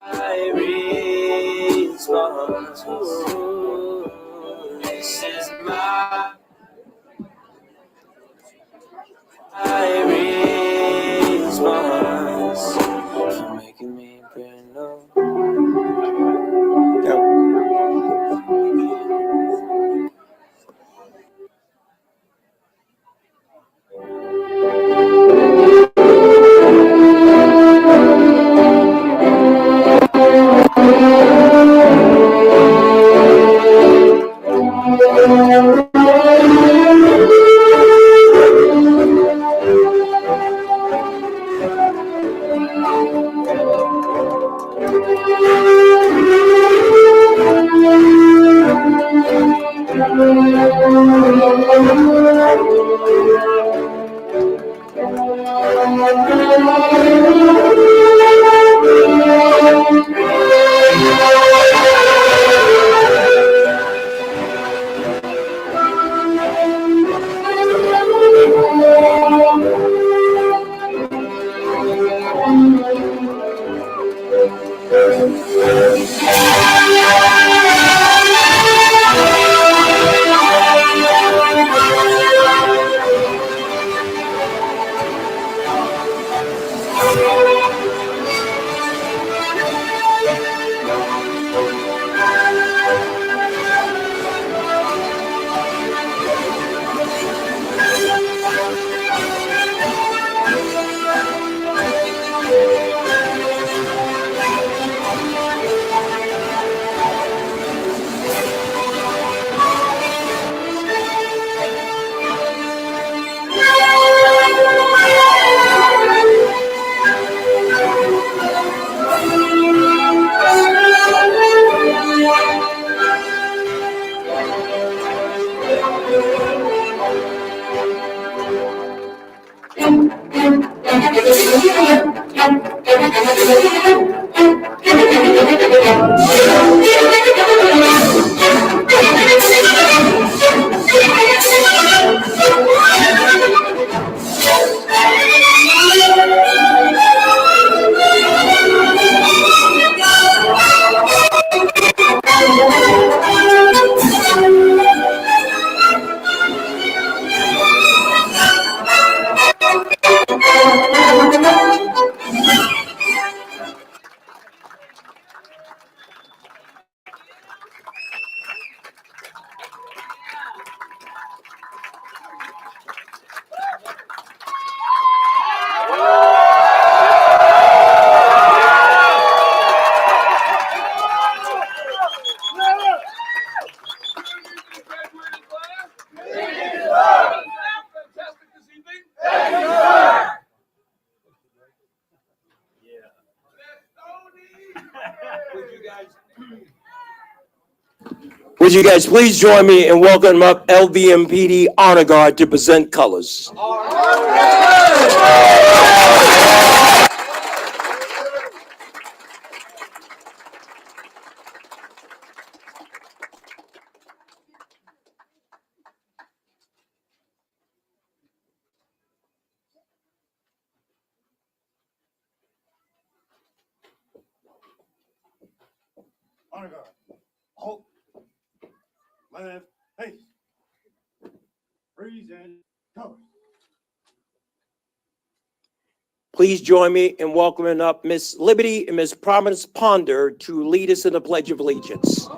I raise my soul. This is my. I raise my soul. You're making me brand new. Would you guys please join me in welcoming up LVMPD Honor Guard to present colors? Honor guard. Halt. Left. Face. Freeze and cover. Please join me in welcoming up Miss Liberty and Miss Providence Ponder to lead us in the Pledge of Allegiance.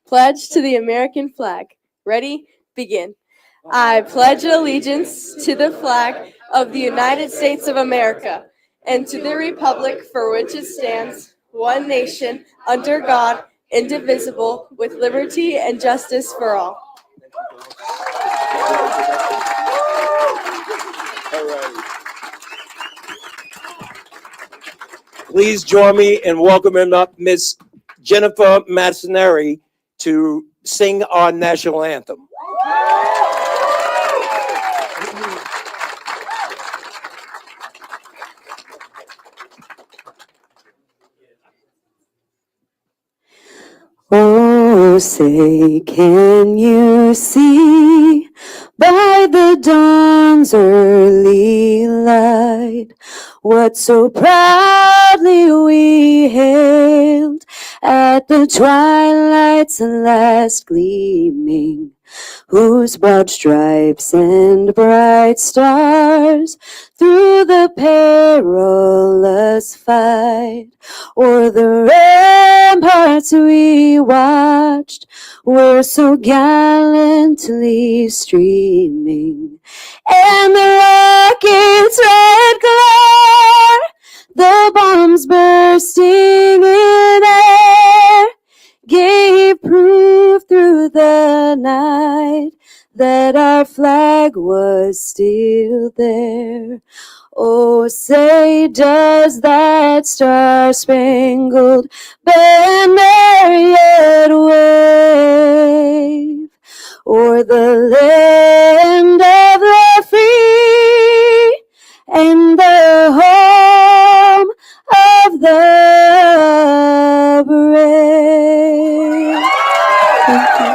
Pledge to the American flag. Ready? Begin. I pledge allegiance to the flag of the United States of America and to the republic for which it stands, one nation, under God, indivisible, with liberty and justice for all. Please join me in welcoming up Miss Jennifer Massineri to sing our national anthem. Oh, Oh, say, can you see by the dawn's early light what so proudly we hailed at the twilight's last gleaming, whose broad stripes and bright stars through the perilous fight o'er the ramparts we watched were so gallantly streaming, and the rocket's red glare, the bombs bursting in air, gave proof through the night that our flag was still there. Oh, say, does that star-spangled banner yet wave o'er the land of the free and the home of the brave? Thank you.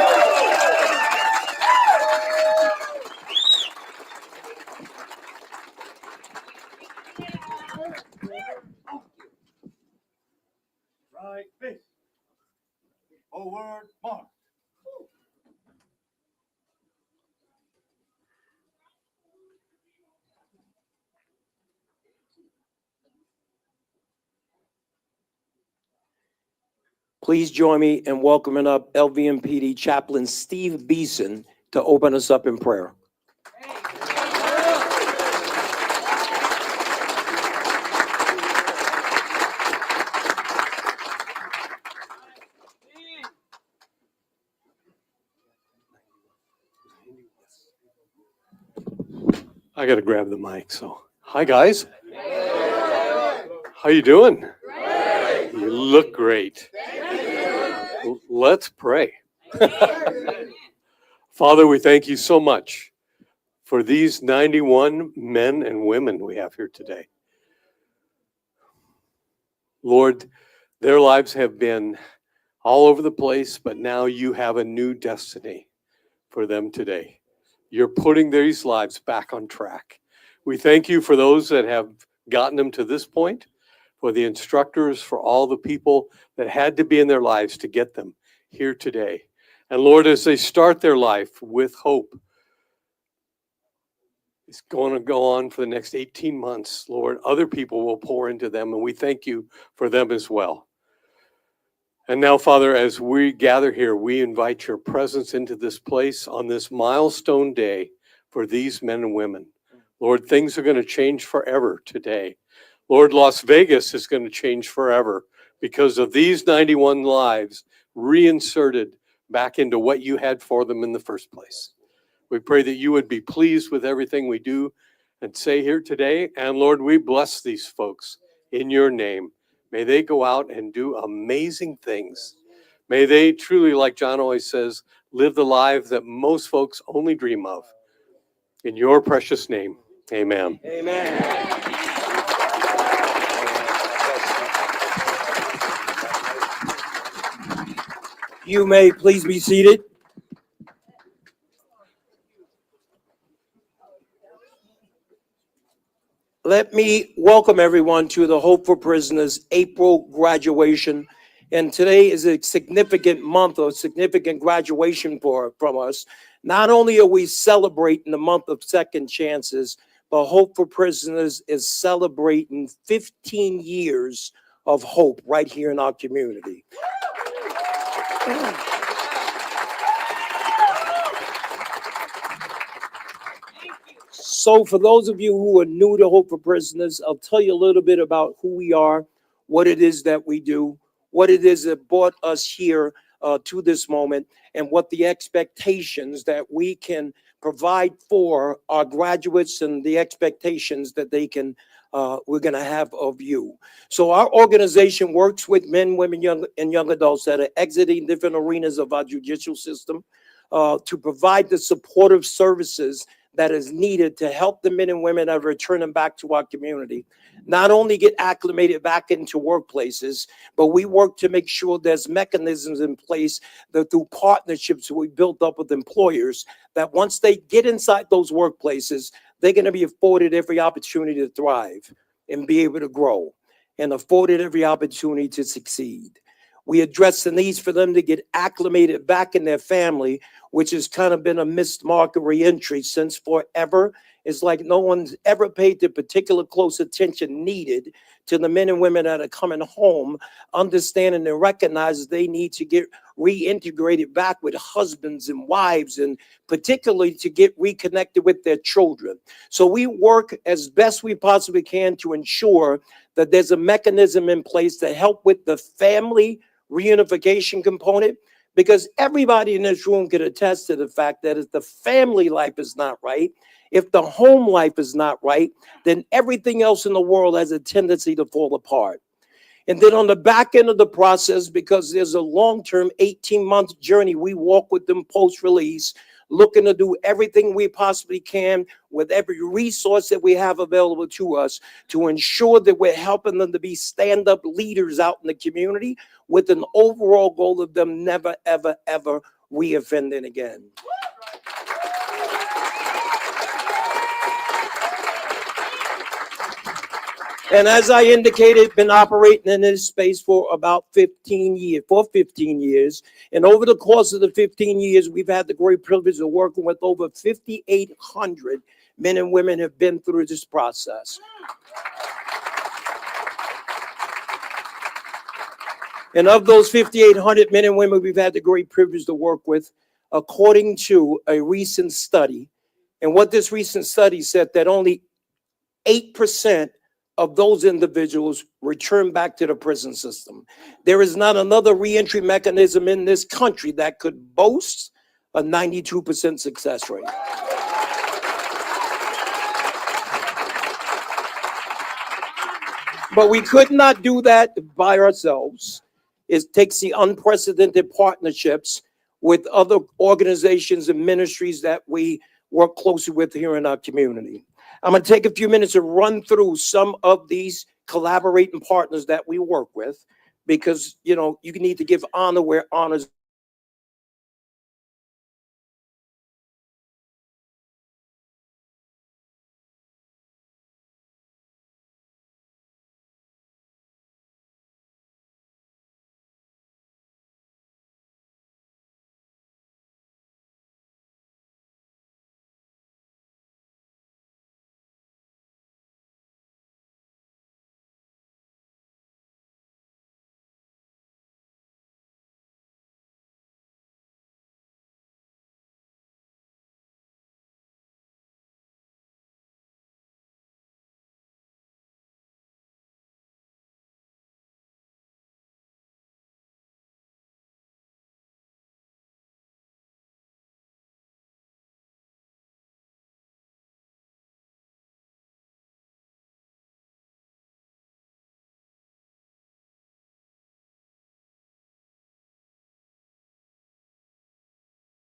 Right, face. Forward, march. Please join me in welcoming up LVMPD Chaplain Steve Beeson to open us up in prayer. I got to grab the mic. So, hi guys. How you doing? Great. You look great. Let's pray. Father, we thank you so much for these 91 men and women we have here today. Lord, their lives have been all over the place, but now you have a new destiny for them today. You're putting these lives back on track. We thank you for those that have gotten them to this point, for the instructors, for all the people that had to be in their lives to get them here today. And Lord, as they start their life with hope, it's going to go on for the next 18 months. Lord, other people will pour into them, and we thank you for them as well. And now, Father, as we gather here, we invite your presence into this place on this milestone day for these men and women. Lord, things are going to change forever today. Lord, Las Vegas is going to change forever because of these 91 lives reinserted back into what you had for them in the first place. We pray that you would be pleased with everything we do and say here today. And Lord, we bless these folks in your name. May they go out and do amazing things. May they truly, like John always says, live the life that most folks only dream of. In your precious name, amen. Amen. You may please be seated. Let me welcome everyone to the Hope for Prisoners April graduation. And today is a significant month, a significant graduation from us. Not only are we celebrating the month of second chances, but Hope for Prisoners is celebrating 15 years of hope right here in our community. So for those of you who are new to Hope for Prisoners, I'll tell you a little bit about who we are, what it is that we do, what it is that brought us here to this moment, and what the expectations that we can provide for our graduates and the expectations that they can, we're going to have of you. So our organization works with men, women, young adults that are exiting different arenas of our judicial system to provide the supportive services that is needed to help the men and women that are returning back to our community not only get acclimated back into workplaces, but we work to make sure there's mechanisms in place that through partnerships we built up with employers, that once they get inside those workplaces, they're going to be afforded every opportunity to thrive and be able to grow and afforded every opportunity to succeed. We address the needs for them to get acclimated back in their family, which has kind of been a missed mark of reentry since forever. It's like no one's ever paid the particular close attention needed to the men and women that are coming home, understanding and recognizing they need to get reintegrated back with husbands and wives, and particularly to get reconnected with their children. So we work as best we possibly can to ensure that there's a mechanism in place to help with the family reunification component, because everybody in this room could attest to the fact that if the family life is not right, if the home life is not right, then everything else in the world has a tendency to fall apart. And then on the back end of the process, because there's a long-term 18-month journey, we walk with them post-release, looking to do everything we possibly can with every resource that we have available to us to ensure that we're helping them to be stand-up leaders out in the community with an overall goal of them never, ever, ever reoffending again. And as I indicated, been operating in this space for about 15 years. And over the course of the 15 years, we've had the great privilege of working with over 5,800 men and women who have been through this process. And of those 5,800 men and women we've had the great privilege to work with, according to a recent study, and what this recent study said, that only 8% of those individuals return back to the prison system. There is not another reentry mechanism in this country that could boast a 92% success rate. But we could not do that by ourselves. It takes the unprecedented partnerships with other organizations and ministries that we work closely with here in our community. I'm going to take a few minutes to run through some of these collaborating partners that we work with, because, you know, you need to give honor where honor's.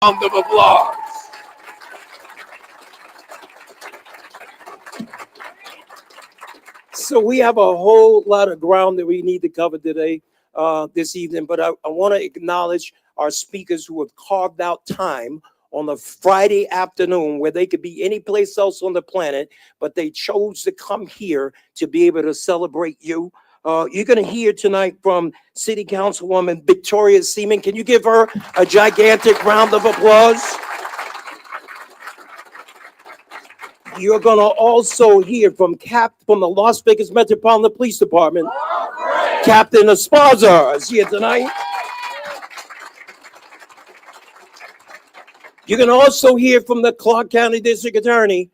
Round of applause. So we have a whole lot of ground that we need to cover today, this evening, but I want to acknowledge our speakers who have carved out time on a Friday afternoon where they could be any place else on the planet, but they chose to come here to be able to celebrate you. You're going to hear tonight from City Councilwoman Victoria Seaman. Can you give her a gigantic round of applause? You're going to also hear from the Las Vegas Metropolitan Police Department. Captain Esparza is here tonight. You're going to also hear from the Clark County District Attorney,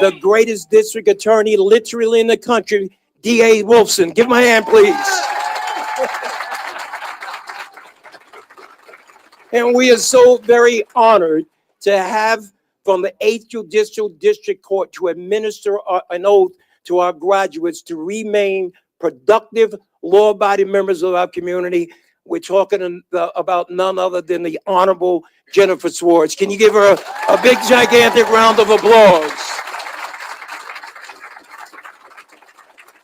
the greatest district attorney literally in the country, D.A. Wolfson. Give him a hand, please. And we are so very honored to have from the 8th Judicial District Court to administer an oath to our graduates to remain productive, law-abiding members of our community. We're talking about none other than the Honorable Jennifer Swartz. Can you give her a big, gigantic round of applause?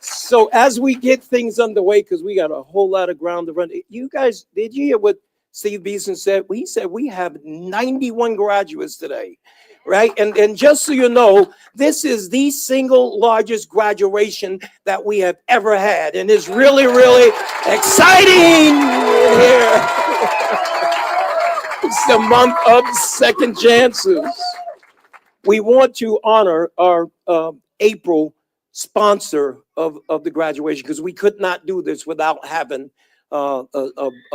So as we get things underway, because we got a whole lot of ground to run, you guys, did you hear what Steve Beeson said? He said we have 91 graduates today, right? And just so you know, this is the single largest graduation that we have ever had. And it's really, really exciting in here. It's the month of second chances. We want to honor our April sponsor of the graduation, because we could not do this without having a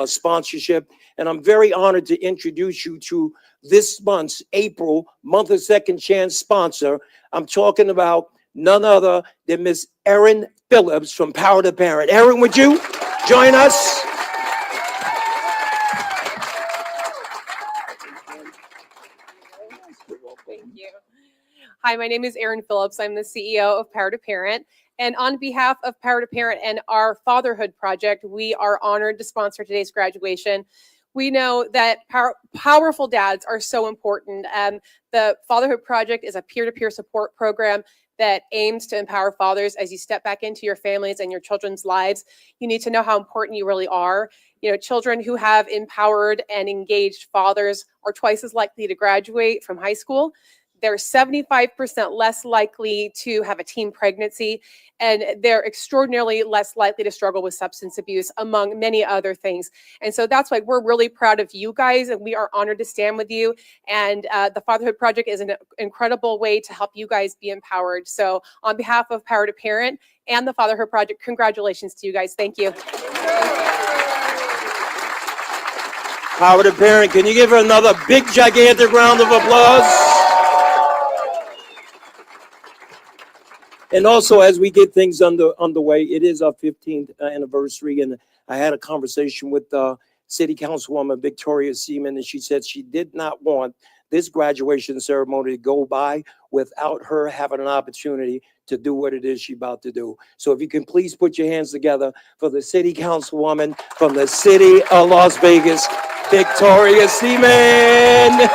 sponsorship. And I'm very honored to introduce you to this month's April month of second chance sponsor. I'm talking about none other than Miss Erin Phillips from Power to Parent. Erin, would you join us? Thank you. Hi, my name is Erin Phillips. I'm the CEO of Power to Parent. And on behalf of Power to Parent and our Fatherhood Project, we are honored to sponsor today's graduation. We know that powerful dads are so important. The Fatherhood Project is a peer-to-peer support program that aims to empower fathers as you step back into your families and your children's lives. You need to know how important you really are. You know, children who have empowered and engaged fathers are twice as likely to graduate from high school. They're 75% less likely to have a teen pregnancy, and they're extraordinarily less likely to struggle with substance abuse, among many other things. And so that's why we're really proud of you guys, and we are honored to stand with you. And the Fatherhood Project is an incredible way to help you guys be empowered. So on behalf of Power to Parent and the Fatherhood Project, congratulations to you guys. Thank you. Power to Parent, can you give her another big, gigantic round of applause? And also, as we get things underway, it is our 15th anniversary, and I had a conversation with City Councilwoman Victoria Seaman, and she said she did not want this graduation ceremony to go by without her having an opportunity to do what it is she's about to do. So if you can please put your hands together for the City Councilwoman from the City of Las Vegas, Victoria Seaman.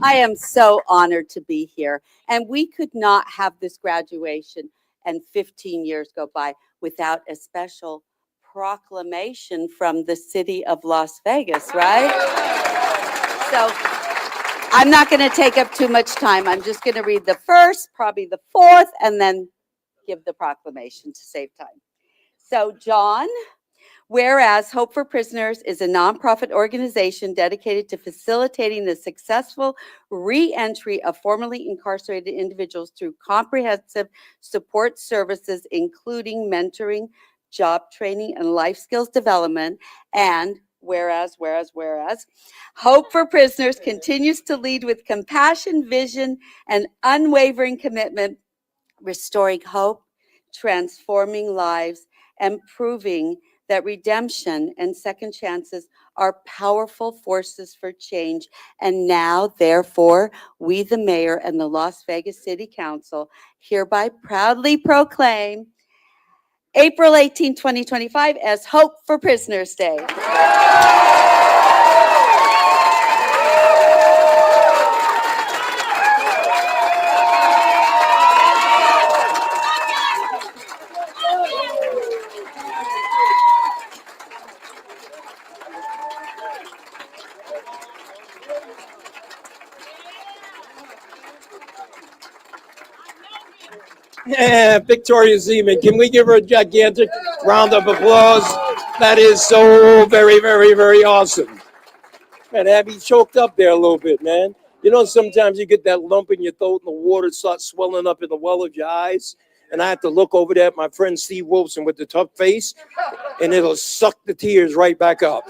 I am so honored to be here. And we could not have this graduation and 15 years go by without a special proclamation from the city of Las Vegas, right? So I'm not going to take up too much time. I'm just going to read the first, probably the fourth, and then give the proclamation to save time. So, John, whereas Hope for Prisoners is a nonprofit organization dedicated to facilitating the successful re-entry of formerly incarcerated individuals through comprehensive support services, including mentoring, job training, and life skills development, and whereas Hope for Prisoners continues to lead with compassion, vision, and unwavering commitment, restoring hope, transforming lives, and proving that redemption and second chances are powerful forces for change. And now, therefore, we, the mayor and the Las Vegas City Council, hereby proudly proclaim April 18, 2025 as Hope for Prisoners Day. Yeah, Victoria Zeman, can we give her a gigantic round of applause? That is so very, very, very awesome. Man, Abby choked up there a little bit, man. You know, sometimes you get that lump in your throat and the water starts swelling up in the well of your eyes. And I have to look over there at my friend Steve Wilson with the tough face, and it'll suck the tears right back up.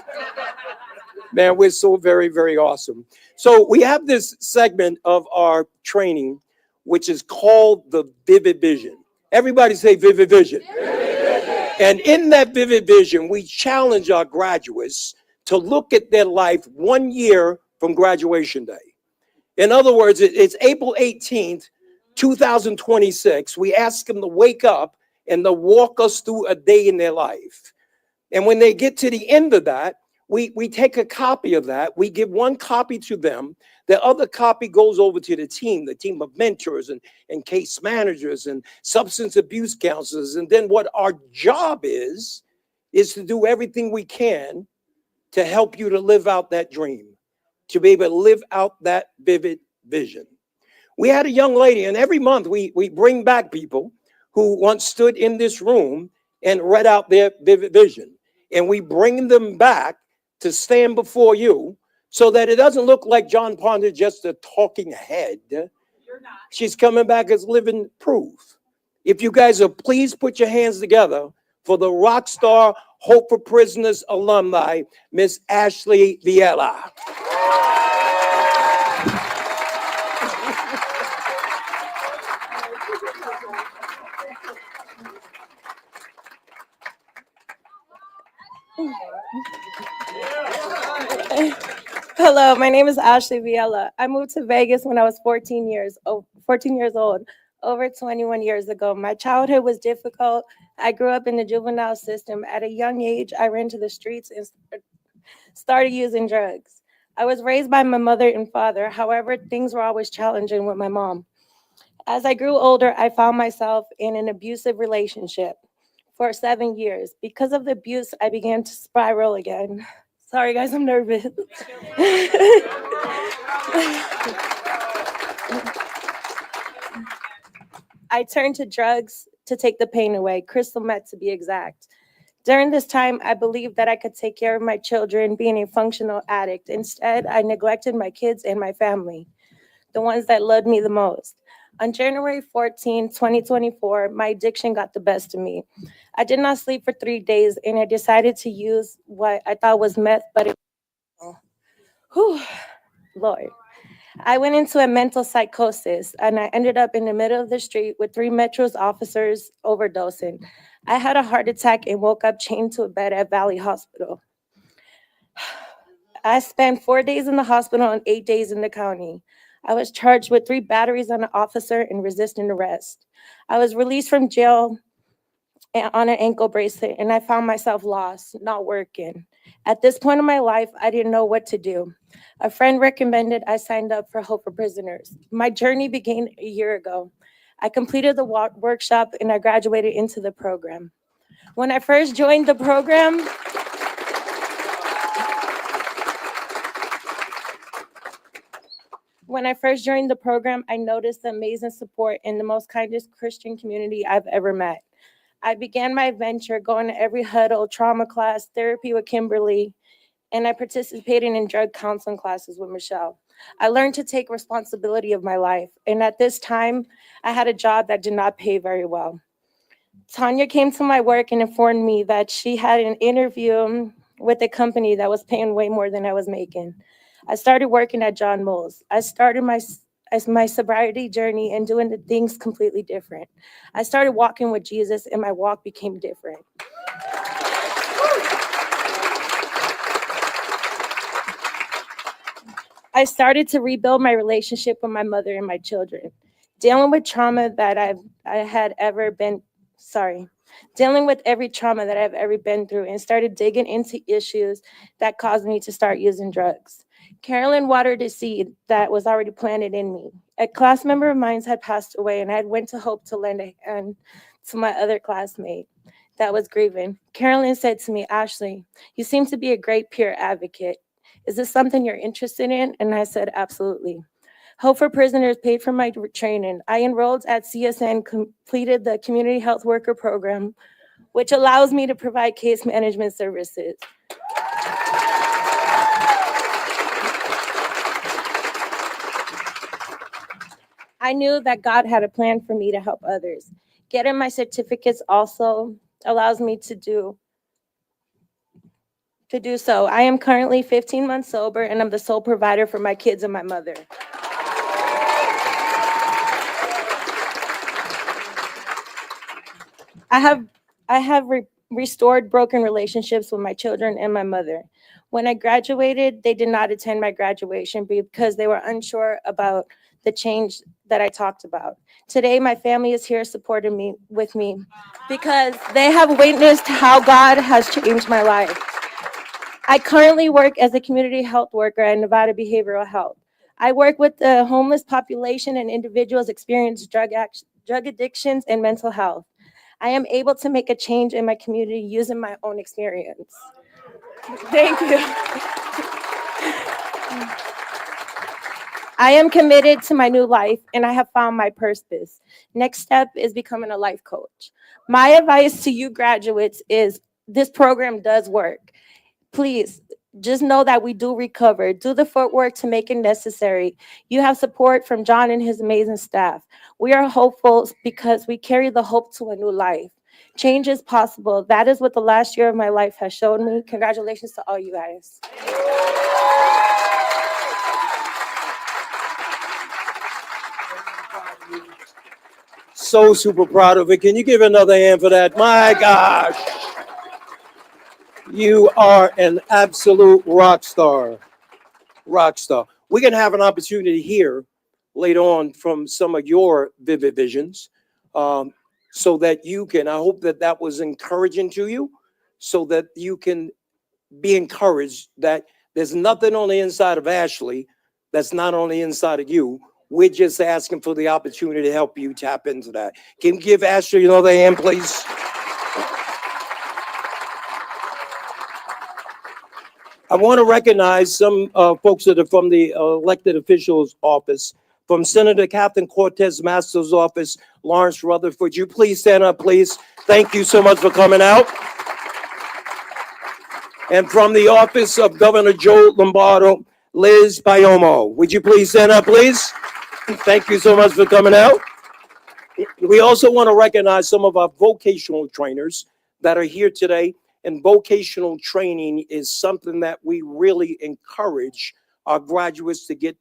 Man, we're so very, very awesome. So we have this segment of our training, which is called the Vivid Vision. Everybody say Vivid Vision. And in that Vivid Vision, we challenge our graduates to look at their life 1 year from graduation day. In other words, it's April 18th, 2026. We ask them to wake up and they'll walk us through a day in their life. And when they get to the end of that, we take a copy of that. We give one copy to them. The other copy goes over to the team of mentors and case managers and substance abuse counselors. And then what our job is to do everything we can to help you to live out that dream, to be able to live out that vivid vision. We had a young lady, and every month we bring back people who once stood in this room and read out their vivid vision. And we bring them back to stand before you so that it doesn't look like John Ponder just a talking head. You're not. She's coming back as living proof. If you guys will please put your hands together for the rock star Hope for Prisoners alumni, Miss Ashley Viella. Hello, my name is Ashley Viella. I moved to Vegas when I was 14 years old, over 21 years ago. My childhood was difficult. I grew up in the juvenile system. At a young age, I ran to the streets and started using drugs. I was raised by my mother and father. However, things were always challenging with my mom. As I grew older, I found myself in an abusive relationship for 7 years. Because of the abuse, I began to spiral again. Sorry, guys, I'm nervous. I turned to drugs to take the pain away, crystal meth to be exact. During this time, I believed that I could take care of my children being a functional addict. Instead, I neglected my kids and my family, the ones that loved me the most. On January 14, 2024, my addiction got the best of me. I did not sleep for 3 days, and I decided to use what I thought was meth, but it, Lord. I went into a mental psychosis, and I ended up in the middle of the street with 3 Metro's officers overdosing. I had a heart attack and woke up chained to a bed at Valley Hospital. I spent 4 days in the hospital and 8 days in the county. I was charged with 3 batteries on an officer and resisting arrest. I was released from jail on an ankle bracelet, and I found myself lost, not working. At this point in my life, I didn't know what to do. A friend recommended I signed up for Hope for Prisoners. My journey began a year ago. I completed the workshop and I graduated into the program. When I first joined the program, I noticed the amazing support and the most kindest Christian community I've ever met. I began my adventure going to every huddle, trauma class, therapy with Kimberly, and I participated in drug counseling classes with Michelle. I learned to take responsibility of my life, and at this time, I had a job that did not pay very well. Tanya came to my work and informed me that she had an interview with a company that was paying way more than I was making. I started working at John Mull's. I started my sobriety journey and doing the things completely different. I started walking with Jesus, and my walk became different. I started to rebuild my relationship with my mother and my children, dealing with every trauma that I've ever been through, and started digging into issues that caused me to start using drugs. Carolyn watered a seed that was already planted in me. A class member of mine had passed away, and I went to Hope to lend a hand to my other classmate that was grieving. Carolyn said to me, "Ashley, you seem to be a great peer advocate. Is this something you're interested in?" And I said, "Absolutely." Hope for Prisoners paid for my training. I enrolled at CSN, completed the community health worker program, which allows me to provide case management services. I knew that God had a plan for me to help others. Getting my certificates also allows me to do so. I am currently 15 months sober, and I'm the sole provider for my kids and my mother. I have restored broken relationships with my children and my mother. When I graduated, they did not attend my graduation because they were unsure about the change that I talked about. Today, my family is here supporting me with me because they have witnessed how God has changed my life. I currently work as a community health worker at Nevada Behavioral Health. I work with the homeless population and individuals experiencing drug addictions and mental health. I am able to make a change in my community using my own experience. Thank you. I am committed to my new life and I have found my purpose. Next step is becoming a life coach. My advice to you graduates is this program does work. Please just know that we do recover. Do the footwork to make it necessary. You have support from John and his amazing staff. We are hopeful because we carry the hope to a new life. Change is possible. That is what the last year of my life has shown me. Congratulations to all you guys. So super proud of it. Can you give another hand for that? My gosh. You are an absolute rock star. Rock star. We're going to have an opportunity here later on from some of your vivid visions so that you can, I hope that that was encouraging to you, so that you can be encouraged that there's nothing on the inside of Ashley that's not on the inside of you. We're just asking for the opportunity to help you tap into that. Can you give Ashley another hand, please? I want to recognize some folks that are from the elected officials office. From Senator Catherine Cortez Master's office, Lawrence Rutherford. Would you please stand up, please? Thank you so much for coming out. And from the office of Governor Joe Lombardo, Liz Payomo. Would you please stand up, please? Thank you so much for coming out. We also want to recognize some of our vocational trainers that are here today. And vocational training is something that we really encourage our graduates to get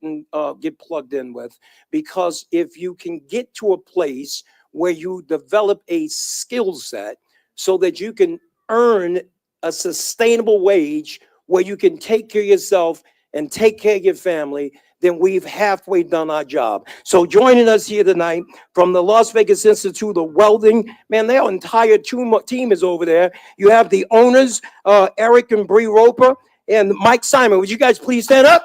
plugged in with, because if you can get to a place where you develop a skill set so that you can earn a sustainable wage where you can take care of yourself and take care of your family, then we've halfway done our job. So joining us here tonight from the Las Vegas Institute of Welding, man, their entire team is over there. You have the owners, Eric and Bree Roper and Mike Simon. Would you guys please stand up?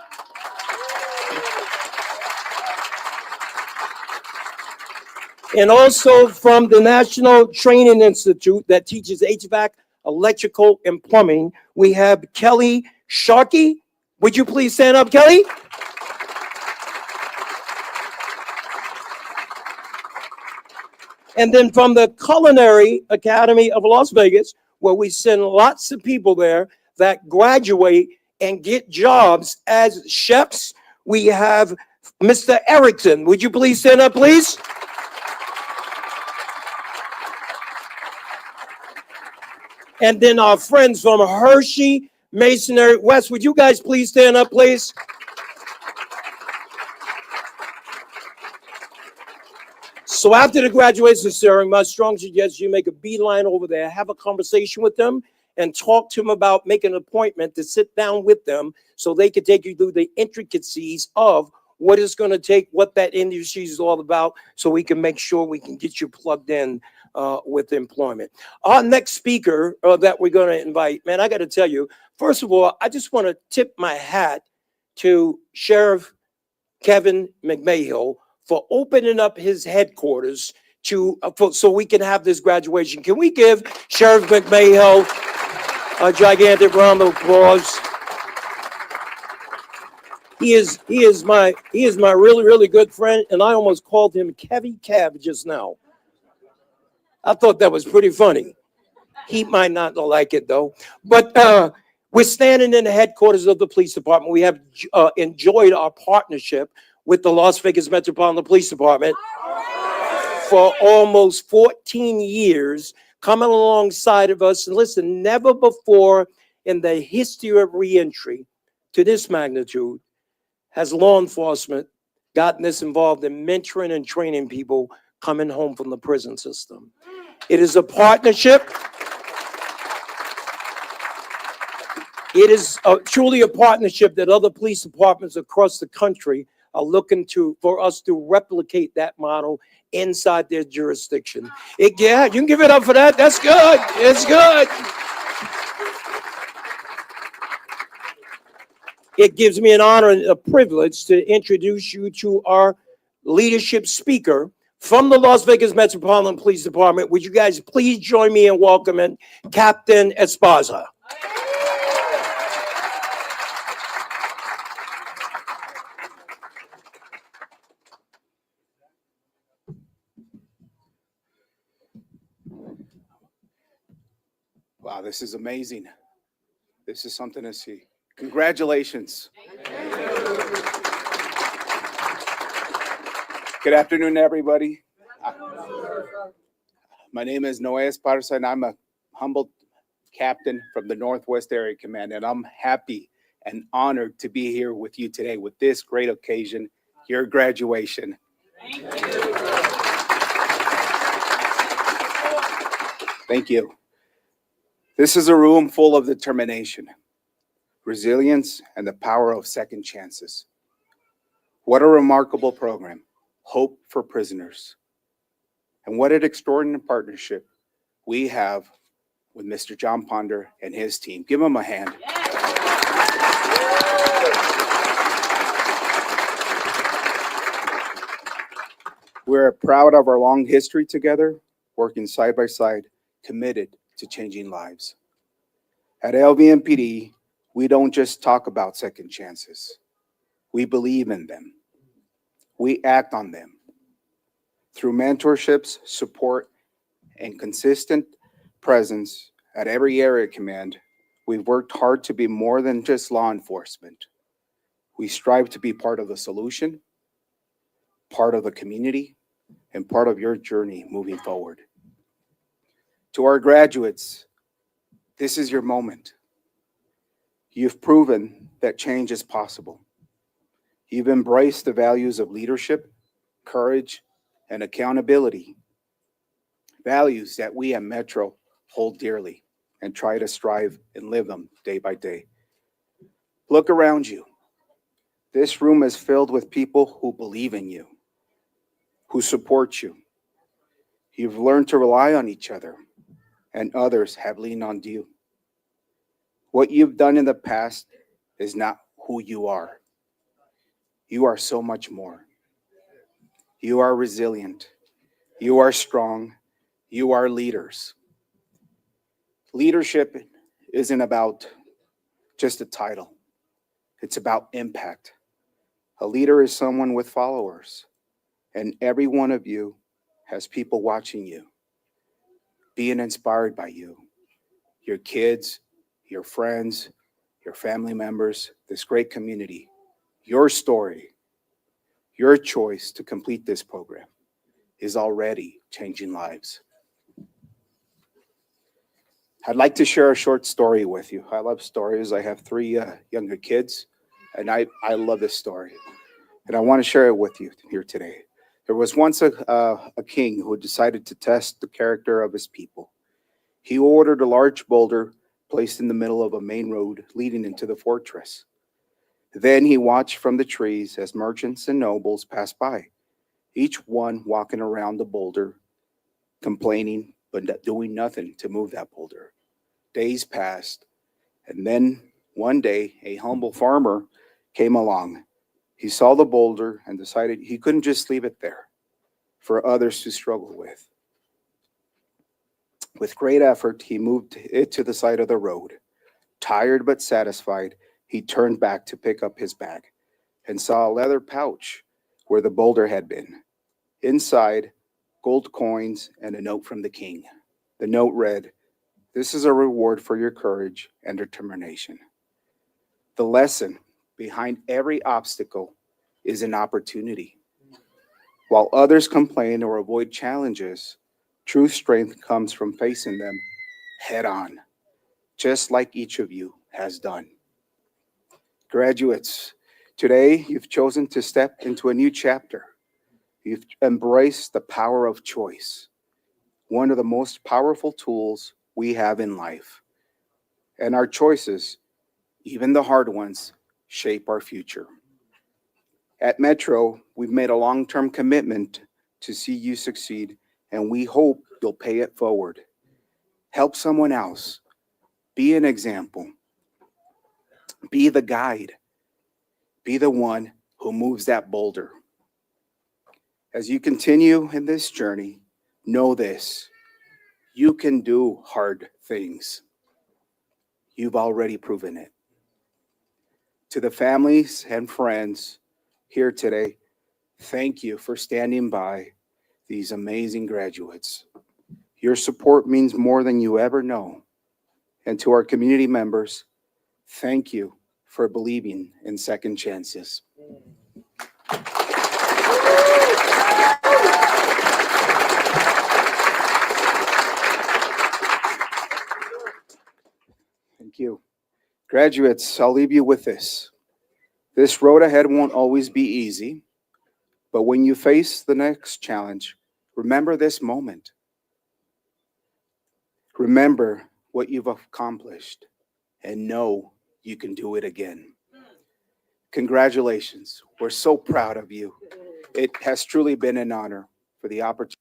And also from the National Training Institute that teaches HVAC, electrical, and plumbing, we have Kelly Sharkey. Would you please stand up, Kelly? And then from the Culinary Academy of Las Vegas, where we send lots of people there that graduate and get jobs as chefs, we have Mr. Erickson. Would you please stand up, please? And then our friends from Hershey Masonry West, would you guys please stand up, please? So after the graduation ceremony, my strong suggestion you make a beeline over there, have a conversation with them, and talk to them about making an appointment to sit down with them so they can take you through the intricacies of what it's going to take, what that industry is all about, so we can make sure we can get you plugged in with employment. Our next speaker that we're going to invite, man, I got to tell you, first of all, I just want to tip my hat to Sheriff Kevin McMahill for opening up his headquarters so we can have this graduation. Can we give Sheriff McMahill a gigantic round of applause? He is my really, really good friend, and I almost called him Kevy Cab just now. I thought that was pretty funny. He might not like it though. But we're standing in the headquarters of the police department. We have enjoyed our partnership with the Las Vegas Metropolitan Police Department for almost 14 years, coming alongside of us. And listen, never before in the history of reentry to this magnitude has law enforcement gotten this involved in mentoring and training people coming home from the prison system. It is a partnership. It is truly a partnership that other police departments across the country are looking for us to replicate that model inside their jurisdiction. Yeah, you can give it up for that. That's good. It's good. It gives me an honor and a privilege to introduce you to our leadership speaker from the Las Vegas Metropolitan Police Department. Would you guys please join me in welcoming Captain Esparza? Wow, this is amazing. This is something to see. Congratulations. Good afternoon, everybody. My name is Noé Esparza, and I'm a humble captain from the Northwest Area Command, and I'm happy and honored to be here with you today with this great occasion, your graduation. Thank you. This is a room full of determination, resilience, and the power of second chances. What a remarkable program, Hope for Prisoners. And what an extraordinary partnership we have with Mr. John Ponder and his team. Give him a hand. We're proud of our long history together, working side by side, committed to changing lives. At LVMPD, we don't just talk about second chances. We believe in them. We act on them. Through mentorships, support, and consistent presence at every area command, we've worked hard to be more than just law enforcement. We strive to be part of the solution, part of the community, and part of your journey moving forward. To our graduates, this is your moment. You've proven that change is possible. You've embraced the values of leadership, courage, and accountability. Values that we at Metro hold dearly and try to strive and live them day by day. Look around you. This room is filled with people who believe in you, who support you. You've learned to rely on each other, and others have leaned on you. What you've done in the past is not who you are. You are so much more. You are resilient. You are strong. You are leaders. Leadership isn't about just a title. It's about impact. A leader is someone with followers, and every one of you has people watching you, being inspired by you, your kids, your friends, your family members, this great community. Your story, your choice to complete this program is already changing lives. I'd like to share a short story with you. I love stories. I have three younger kids, and I love this story. And I want to share it with you here today. There was once a king who decided to test the character of his people. He ordered a large boulder placed in the middle of a main road leading into the fortress. Then he watched from the trees as merchants and nobles passed by, each one walking around the boulder, complaining, but doing nothing to move that boulder. Days passed, and then one day a humble farmer came along. He saw the boulder and decided he couldn't just leave it there for others to struggle with. With great effort, he moved it to the side of the road. Tired but satisfied, he turned back to pick up his bag and saw a leather pouch where the boulder had been. Inside, gold coins and a note from the king. The note read, "This is a reward for your courage and determination." The lesson behind every obstacle is an opportunity. While others complain or avoid challenges, true strength comes from facing them head on, just like each of you has done. Graduates, today you've chosen to step into a new chapter. You've embraced the power of choice, one of the most powerful tools we have in life. And our choices, even the hard ones, shape our future. At Metro, we've made a long-term commitment to see you succeed, and we hope you'll pay it forward. Help someone else. Be an example. Be the guide. Be the one who moves that boulder. As you continue in this journey, know this: you can do hard things. You've already proven it. To the families and friends here today, thank you for standing by these amazing graduates. Your support means more than you ever know. And to our community members, thank you for believing in second chances. Thank you. Graduates, I'll leave you with this. This road ahead won't always be easy, but when you face the next challenge, remember this moment. Remember what you've accomplished and know you can do it again. Congratulations. We're so proud of you. It has truly been an honor for the opportunity.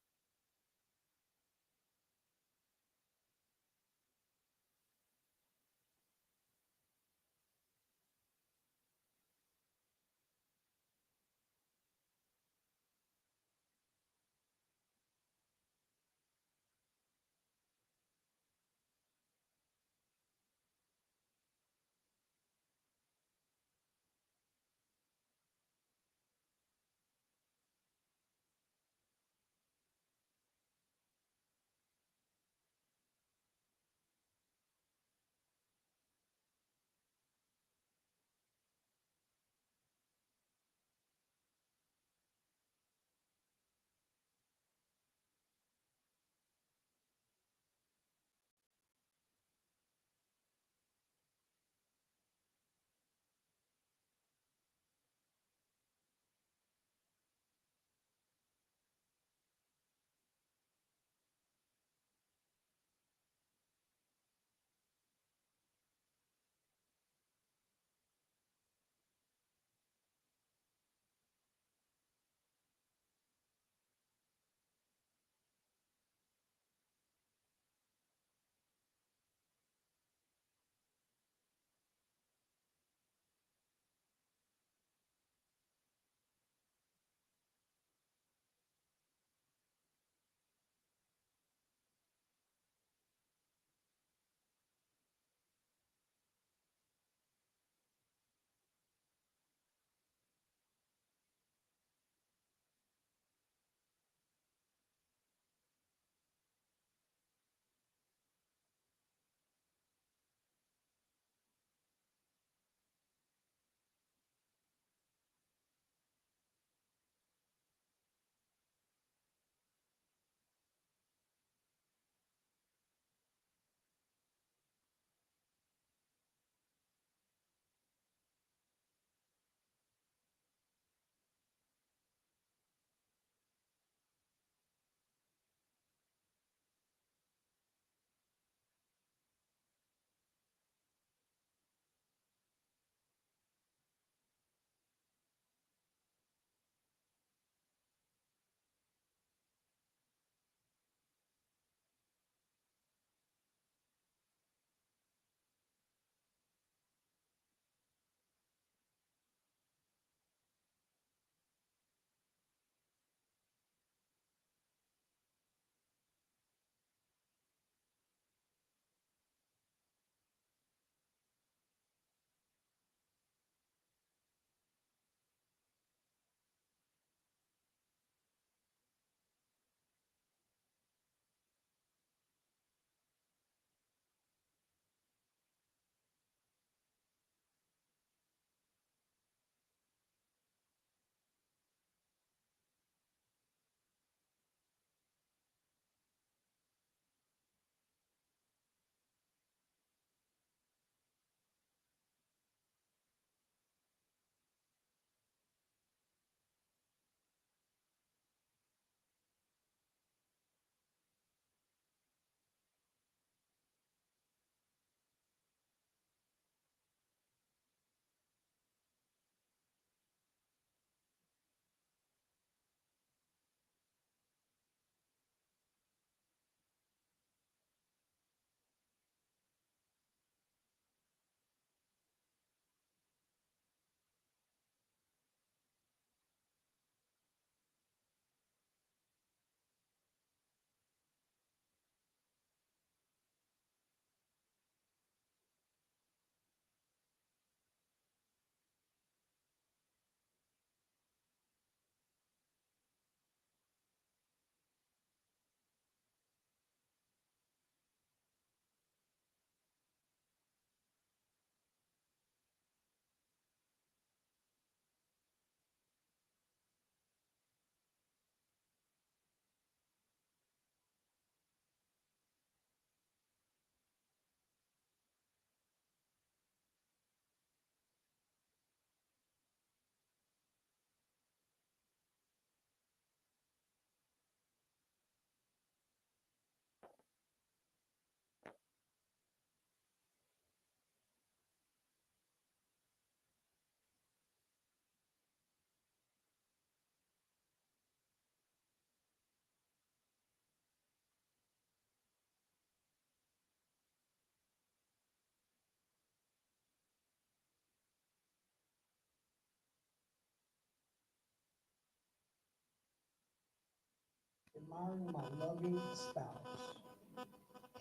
admiring my loving spouse.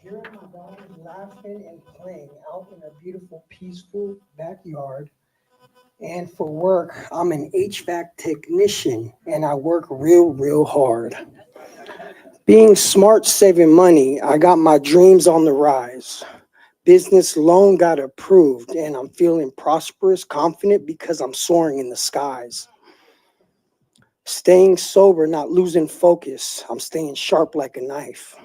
Hearing my daughters laughing and playing out in a beautiful, peaceful backyard. And for work, I'm an HVAC technician and I work real hard. Being smart, saving money, I got my dreams on the rise. Business loan got approved and I'm feeling prosperous, confident because I'm soaring in the skies. Staying sober, not losing focus. I'm staying sharp like a knife.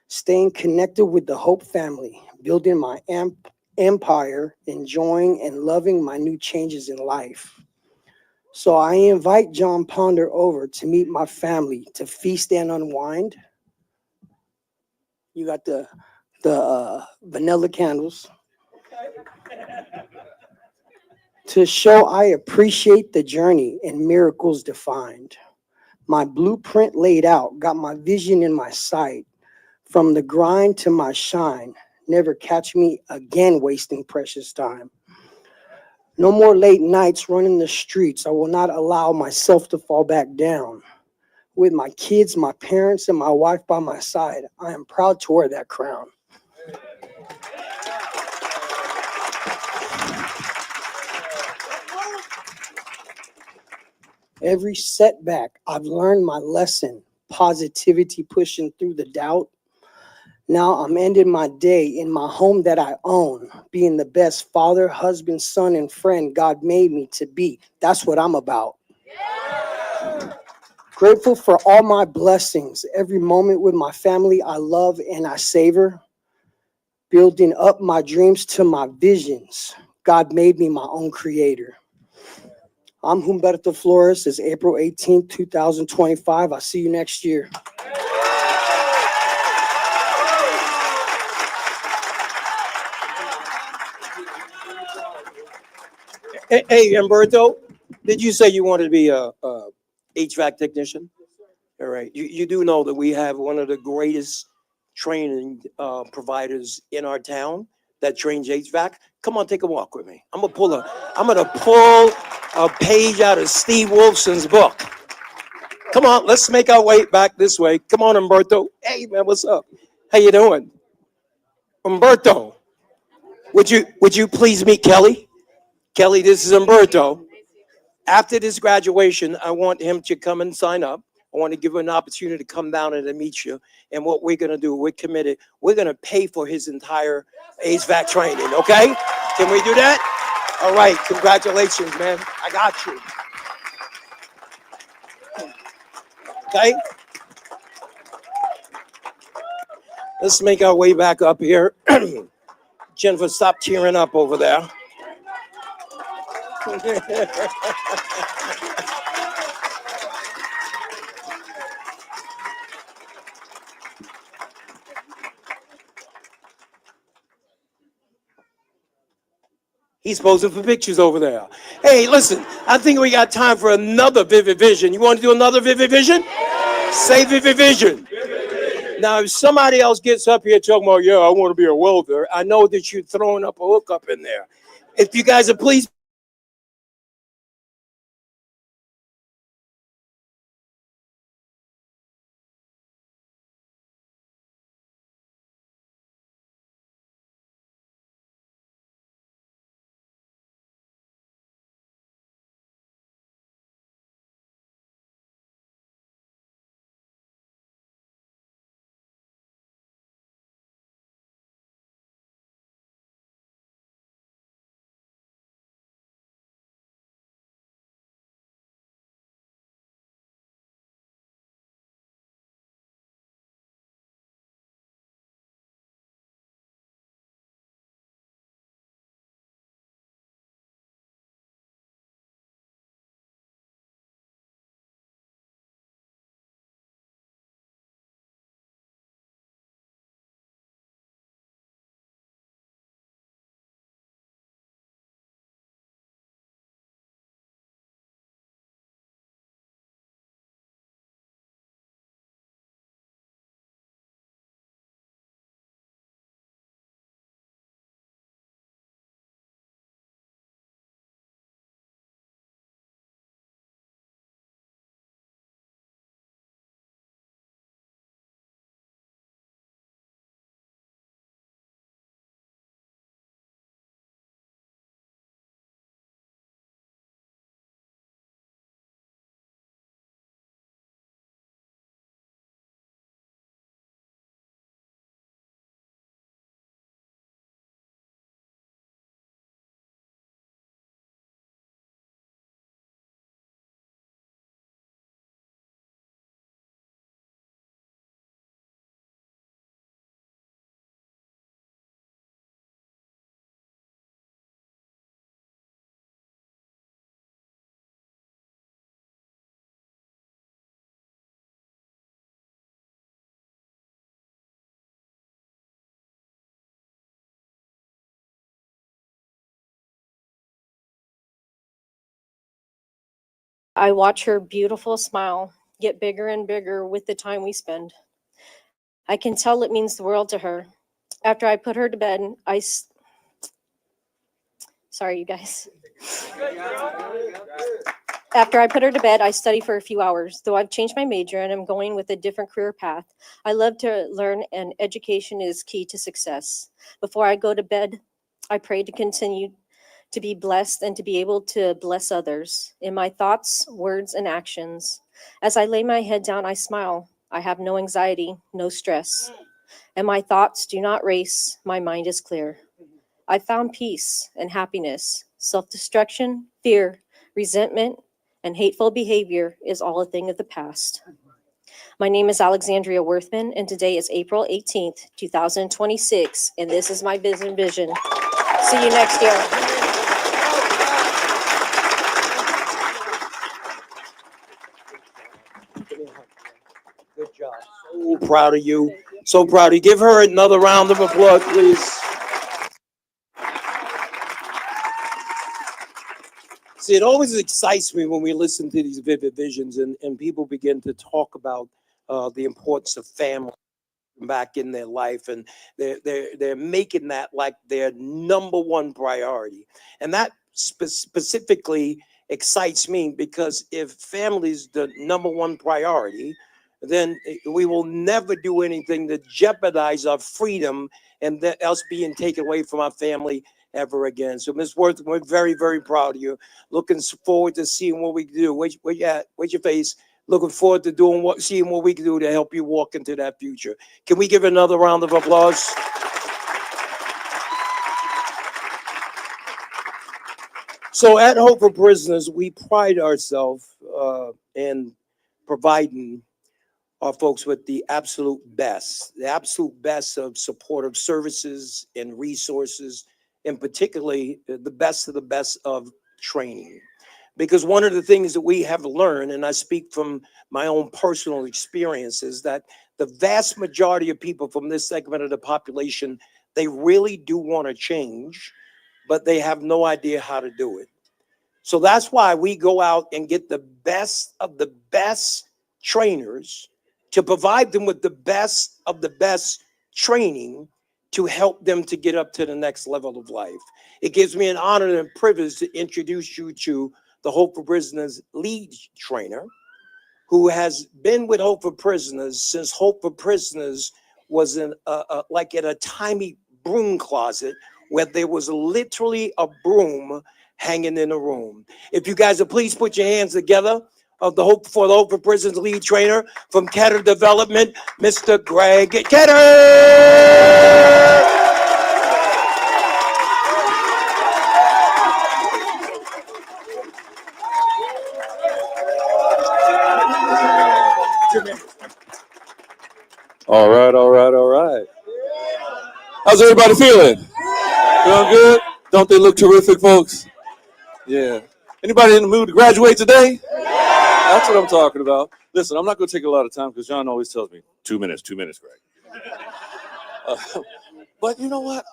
Staying connected with the Hope family, building my empire, enjoying and loving my new changes in life. So I invite John Ponder over to meet my family, to feast and unwind. You got the vanilla candles. To show I appreciate the journey and miracles defined. My blueprint laid out, got my vision in my sight. From the grind to my shine, never catch me again wasting precious time. No more late nights running the streets. I will not allow myself to fall back down. With my kids, my parents, and my wife by my side, I am proud to wear that crown. Every setback, I've learned my lesson. Positivity pushing through the doubt. Now I'm ending my day in my home that I own, being the best father, husband, son, and friend God made me to be. That's what I'm about. Yeah. Grateful for all my blessings, every moment with my family I love and I savor. Building up my dreams to my visions. God made me my own creator. I'm Humberto Flores. It's April 18th, 2025. I'll see you next year. Hey, Humberto, did you say you wanted to be a HVAC technician? All right. You do know that we have one of the greatest training providers in our town that trains HVAC. Come on, take a walk with me. I'm gonna pull a page out of Steve Wolfson's book. Come on, let's make our way back this way. Come on, Humberto. Hey man, what's up? How you doing? Humberto, would you please meet Kelly? Kelly, this is Humberto. After this graduation, I want him to come and sign up. I want to give him an opportunity to come down and to meet you. And what we're going to do, we're committed. We're going to pay for his entire HVAC training, okay? Can we do that? All right, congratulations, man. I got you. Okay? Let's make our way back up here. Jennifer, stop tearing up over there. He's posing for pictures over there. Hey, listen, I think we got time for another Vivid Vision. You want to do another Vivid Vision? Say Vivid Vision. Now, if somebody else gets up here talking about, yeah, I want to be a welder, I know that you're throwing up a hookup in there. If you guys are please I watch her beautiful smile get bigger and bigger with the time we spend. I can tell it means the world to her. After I put her to bed, sorry, you guys. After I put her to bed, I study for a few hours. Though I've changed my major and I'm going with a different career path, I love to learn, and education is key to success. Before I go to bed, I pray to continue to be blessed and to be able to bless others in my thoughts, words, and actions. As I lay my head down, I smile. I have no anxiety, no stress, and my thoughts do not race. My mind is clear. I found peace and happiness. Self-destruction, fear, resentment, and hateful behavior is all a thing of the past. My name is Alexandria Worthman, and today is April 18th, 2026, and this is my vision. See you next year. Good job. So proud of you. So proud of you. Give her another round of applause, please. See, it always excites me when we listen to these vivid visions and people begin to talk about the importance of family back in their life, and they're making that like their number one priority. And that specifically excites me, because if family is the number one priority, then we will never do anything to jeopardize our freedom and that else being taken away from our family ever again. So, Ms. Worth, we're very, very proud of you. Looking forward to seeing what we can do. Where you at? Where's your face? Looking forward to seeing what we can do to help you walk into that future. Can we give another round of applause? So at Hope for Prisoners, we pride ourselves in providing our folks with the absolute best of supportive services and resources, and particularly the best of the best of training. Because one of the things that we have learned, and I speak from my own personal experience, is that the vast majority of people from this segment of the population, they really do want to change, but they have no idea how to do it. So that's why we go out and get the best of the best trainers to provide them with the best of the best training to help them to get up to the next level of life. It gives me an honor and privilege to introduce you to the Hope for Prisoners lead trainer, who has been with Hope for Prisoners since Hope for Prisoners was like in a tiny broom closet where there was literally a broom hanging in a room. If you guys would please put your hands together for the Hope for Prisoners lead trainer from Ketter Development, Mr. Greg Ketter. All right, all right, all right. How's everybody feeling? Feeling good? Don't they look terrific, folks? Yeah. Anybody in the mood to graduate today? That's what I'm talking about. Listen, I'm not going to take a lot of time because John always tells me, 2 minutes, Greg. But you know what?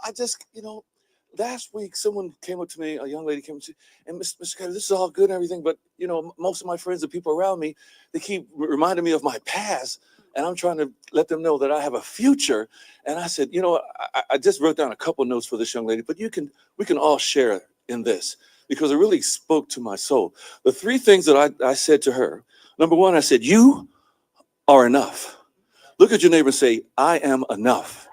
Last week someone came up to me, a young lady came up to me, and Mr. Ketter, this is all good and everything, but most of my friends and people around me, they keep reminding me of my past, and I'm trying to let them know that I have a future. And I said, I just wrote down a couple notes for this young lady, but we can all share in this because it really spoke to my soul. The three things that I said to her, number one, I said, you are enough. Look at your neighbor and say, I am enough.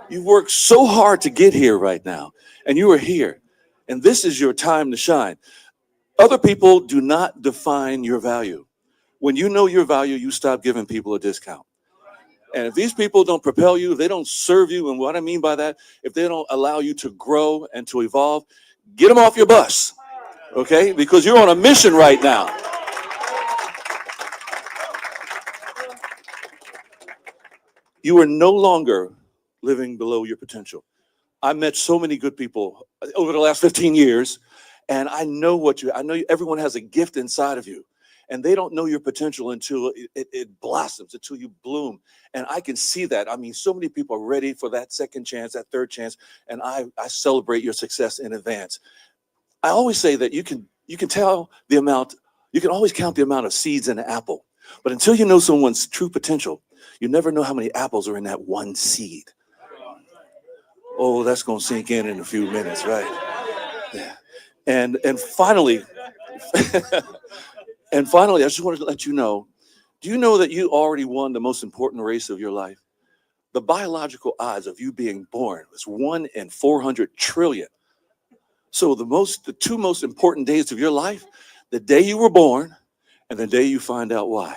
You've worked so hard to get here right now, and you are here, and this is your time to shine. Other people do not define your value. When you know your value, you stop giving people a discount. And if these people don't propel you, if they don't serve you, and what I mean by that, if they don't allow you to grow and to evolve, get them off your bus, okay? Because you're on a mission right now. You are no longer living below your potential. I met so many good people over the last 15 years, and I know everyone has a gift inside of you. And they don't know your potential until it blossoms, until you bloom. And I can see that. I mean, so many people are ready for that second chance, that third chance, and I celebrate your success in advance. I always say that you can tell the amount You can always count the amount of seeds in an apple, but until you know someone's true potential, you never know how many apples are in that one seed. Oh, that's going to sink in a few minutes, right? Yeah. And finally, and finally, I just wanted to let you know, do you know that you already won the most important race of your life? The biological odds of you being born was 1 in 400 trillion. So the two most important days of your life, the day you were born and the day you find out why.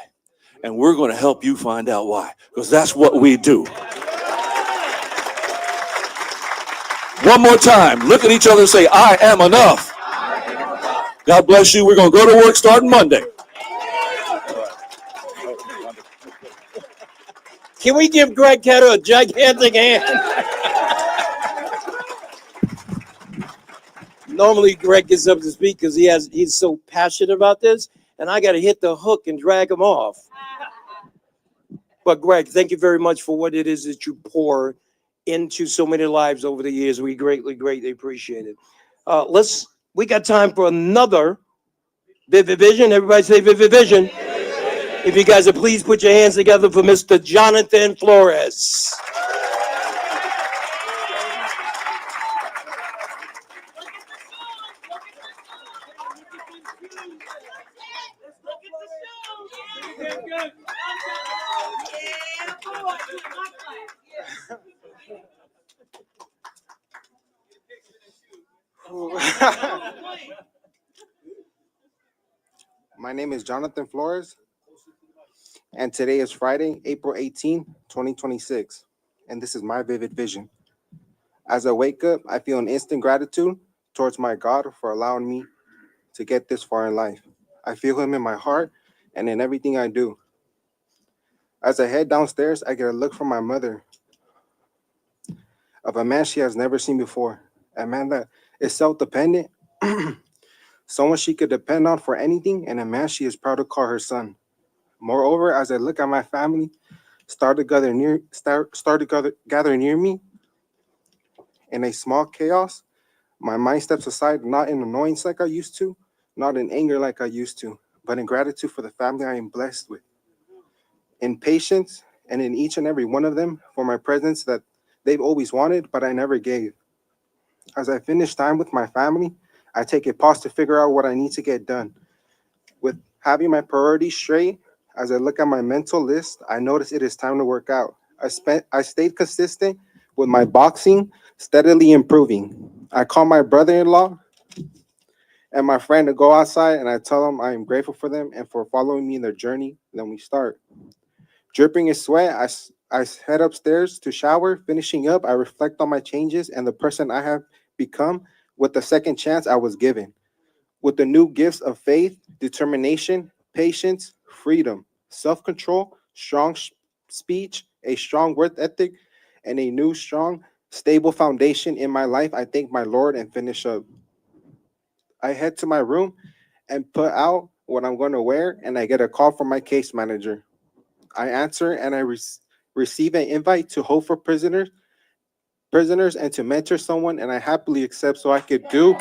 And we're going to help you find out why, because that's what we do. One more time, look at each other and say, I am enough. God bless you. We're going to go to work starting Monday. Can we give Greg Ketter a gigantic hand? Normally Greg gets up to speak because he's so passionate about this, and I got to hit the hook and drag him off. But Greg, thank you very much for what it is that you pour into so many lives over the years. We greatly, greatly appreciate it. We got time for another Vivid Vision. Everybody say Vivid Vision. If you guys would please put your hands together for Mr. Jonathan Flores. My name is Jonathan Flores, and today is Friday, April 18, 2026, and this is my vivid vision. As I wake up, I feel an instant gratitude towards my God for allowing me to get this far in life. I feel him in my heart and in everything I do. As I head downstairs, I get a look from my mother of a man she has never seen before, a man that is self-dependent, someone she could depend on for anything, and a man she is proud to call her son. Moreover, as I look at my family, started gathering near me in a small chaos, my mind steps aside, not in annoyance like I used to, not in anger like I used to, but in gratitude for the family I am blessed with. In patience, and in each and every one of them for my presence that they've always wanted, but I never gave. As I finish time with my family, I take a pause to figure out what I need to get done. With having my priorities straight, as I look at my mental list, I notice it is time to work out. I stayed consistent with my boxing, steadily improving. I call my brother-in-law and my friend to go outside, and I tell them I am grateful for them and for following me in their journey. Then we start. Dripping in sweat, I head upstairs to shower. Finishing up, I reflect on my changes and the person I have become with the second chance I was given. With the new gifts of faith, determination, patience, freedom, self-control, strong speech, a strong work ethic, and a new, strong, stable foundation in my life, I thank my Lord and finish up. I head to my room and put out what I'm going to wear, and I get a call from my case manager. I answer, and I receive an invite to Hope for Prisoners and to mentor someone, and I happily accept so I could do.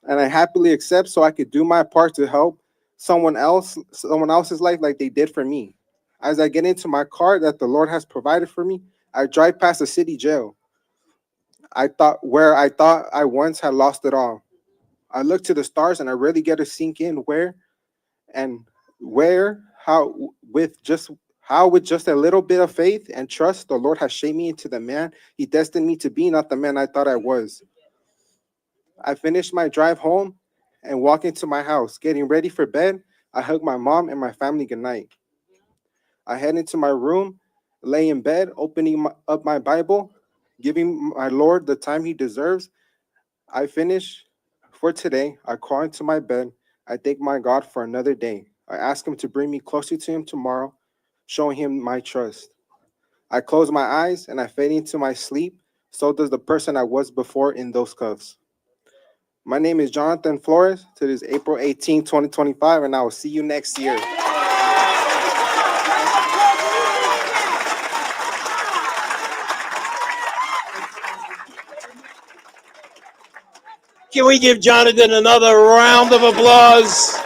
And I happily accept so I could do my part to help someone else's life like they did for me. As I get into my car that the Lord has provided for me, I drive past the city jail. I thought I once had lost it all. I look to the stars and I really get to sink in how with just a little bit of faith and trust, the Lord has shaped me into the man he destined me to be, not the man I thought I was. I finished my drive home and walk into my house. Getting ready for bed, I hug my mom and my family goodnight. I head into my room, lay in bed, opening up my Bible, giving my Lord the time he deserves. I finish for today. I crawl into my bed. I thank my God for another day. I ask him to bring me closer to him tomorrow, showing him my trust. I close my eyes and I fade into my sleep. So does the person I was before in those cuffs. My name is Jonathan Flores. Today is April 18, 2025, and I will see you next year. Can we give Jonathan another round of applause?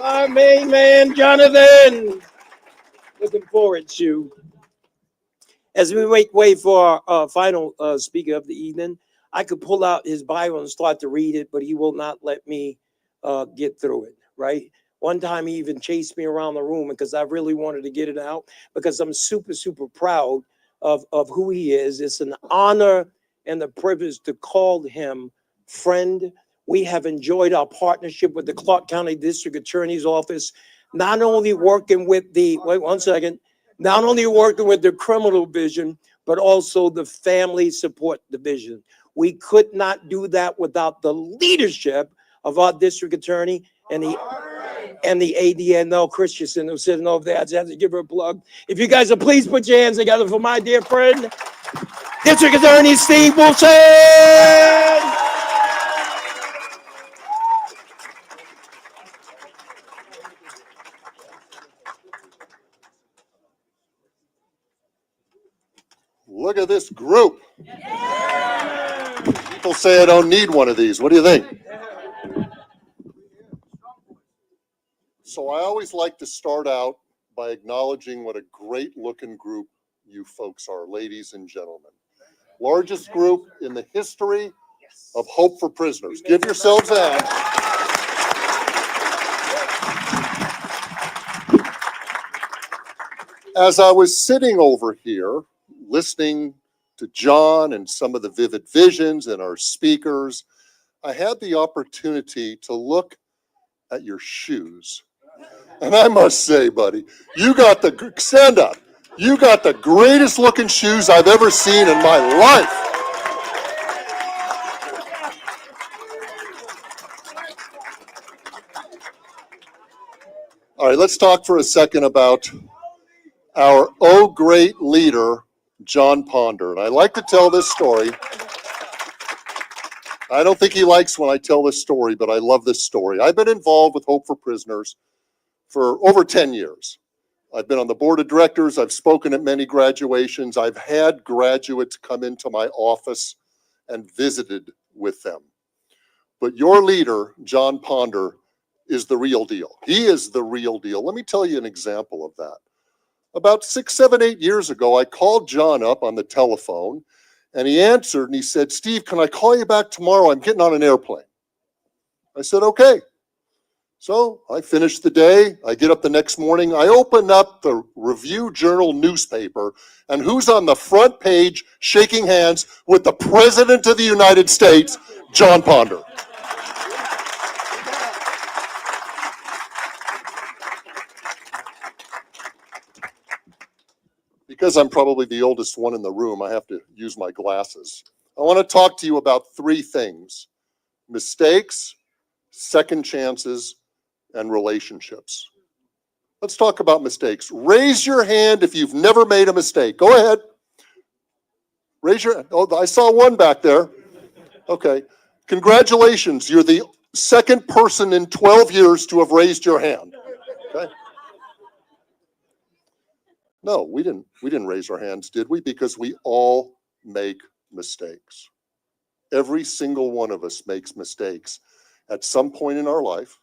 Our main man, Jonathan. Looking forward to. As we make way for our final speaker of the evening, I could pull out his Bible and start to read it, but he will not let me get through it, right? One time he even chased me around the room because I really wanted to get it out because I'm super, super proud of who he is. It's an honor and a privilege to call him friend. We have enjoyed our partnership with the Clark County District Attorney's Office, not only working with the, wait 1 second, not only working with the criminal division, but also the family support division. We could not do that without the leadership of our district attorney and the ADNL Christensen who's sitting over there. I just have to give her a plug. If you guys will please put your hands together for my dear friend, District Attorney Steve Wilson. Look at this group. People say I don't need one of these. What do you think? So I always like to start out by acknowledging what a great looking group you folks are, ladies and gentlemen. Largest group in the history of Hope for Prisoners. Give yourselves a hand. As I was sitting over here listening to John and some of the vivid visions and our speakers, I had the opportunity to look at your shoes. And I must say, buddy, you got the, stand up, you got the greatest looking shoes I've ever seen in my life. All right, let's talk for a second about our oh great leader, John Ponder. And I like to tell this story. I don't think he likes when I tell this story, but I love this story. I've been involved with Hope for Prisoners for over 10 years. I've been on the board of directors. I've spoken at many graduations. I've had graduates come into my office and visited with them. But your leader, John Ponder, is the real deal. He is the real deal. Let me tell you an example of that. About 6, 7, 8 years ago, I called John up on the telephone and he answered and he said, "Steve, can I call you back tomorrow? I'm getting on an airplane." I said, "Okay." So I finished the day. I get up the next morning. I open up the Review Journal newspaper, and who's on the front page shaking hands with the President of the United States, John Ponder. Because I'm probably the oldest one in the room, I have to use my glasses. I want to talk to you about 3 things: mistakes, second chances, and relationships. Let's talk about mistakes. Raise your hand if you've never made a mistake. Go ahead. Raise your hand. Oh, I saw one back there. Okay. Congratulations. You're the second person in 12 years to have raised your hand. Okay. No, we didn't raise our hands, did we? Because we all make mistakes. Every single one of us makes mistakes at some point in our life.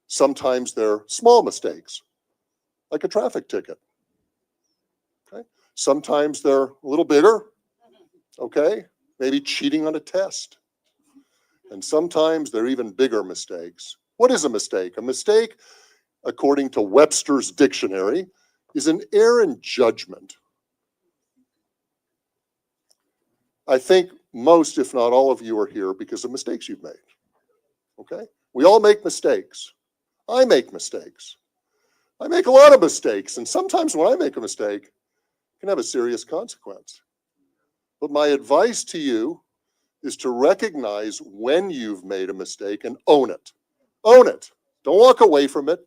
Sometimes they're small mistakes, like a traffic ticket. Okay. Sometimes they're a little bigger. Okay. Maybe cheating on a test. And sometimes they're even bigger mistakes. What is a mistake? A mistake, according to Webster's dictionary, is an error in judgment. I think most, if not all of you, are here because of mistakes you've made. Okay? We all make mistakes. I make mistakes. I make a lot of mistakes, and sometimes when I make a mistake, it can have a serious consequence. But my advice to you is to recognize when you've made a mistake and own it. Own it. Don't walk away from it.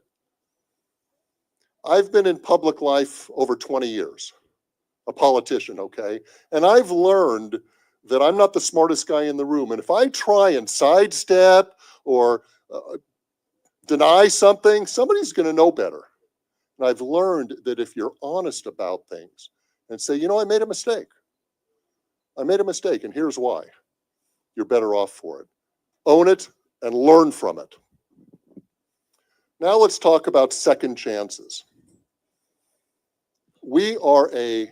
I've been in public life over 20 years, a politician, okay? And I've learned that I'm not the smartest guy in the room. And if I try and sidestep or deny something, somebody's going to know better. And I've learned that if you're honest about things and say, you know, I made a mistake. I made a mistake, and here's why. you're better off for it. Own it and learn from it. Now let's talk about second chances. We are a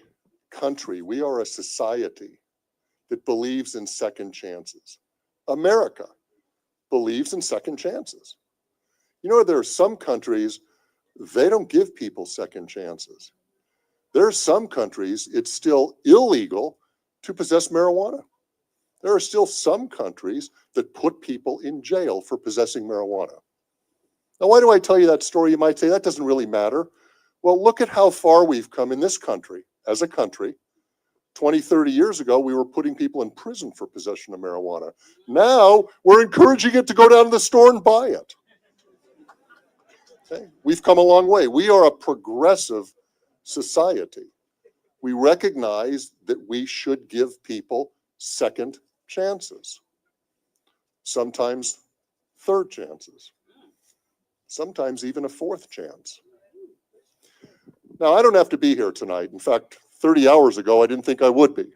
country, we are a society that believes in second chances. America believes in second chances. You know, there are some countries, they don't give people second chances. There are some countries, it's still illegal to possess marijuana. There are still some countries that put people in jail for possessing marijuana. Now, why do I tell you that story? You might say, that doesn't really matter. Well, look at how far we've come in this country, as a country. 20, 30 years ago, we were putting people in prison for possession of marijuana. Now, we're encouraging it to go down to the store and buy it. Okay? We've come a long way. We are a progressive society. We recognize that we should give people second chances, sometimes third chances, sometimes even a fourth chance. Now, I don't have to be here tonight. In fact, 30 hours ago, I didn't think I would be.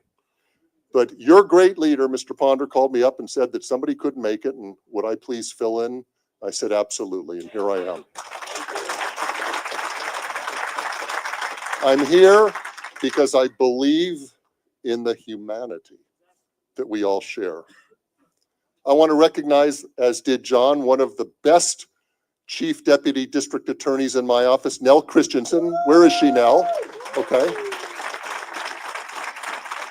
But your great leader, Mr. Ponder, called me up and said that somebody couldn't make it, and would I please fill in? I said, absolutely, and here I am. I'm here because I believe in the humanity that we all share. I want to recognize, as did John, one of the best Chief Deputy District Attorneys in my office, Nell Christensen. Where is she, Nell? Okay.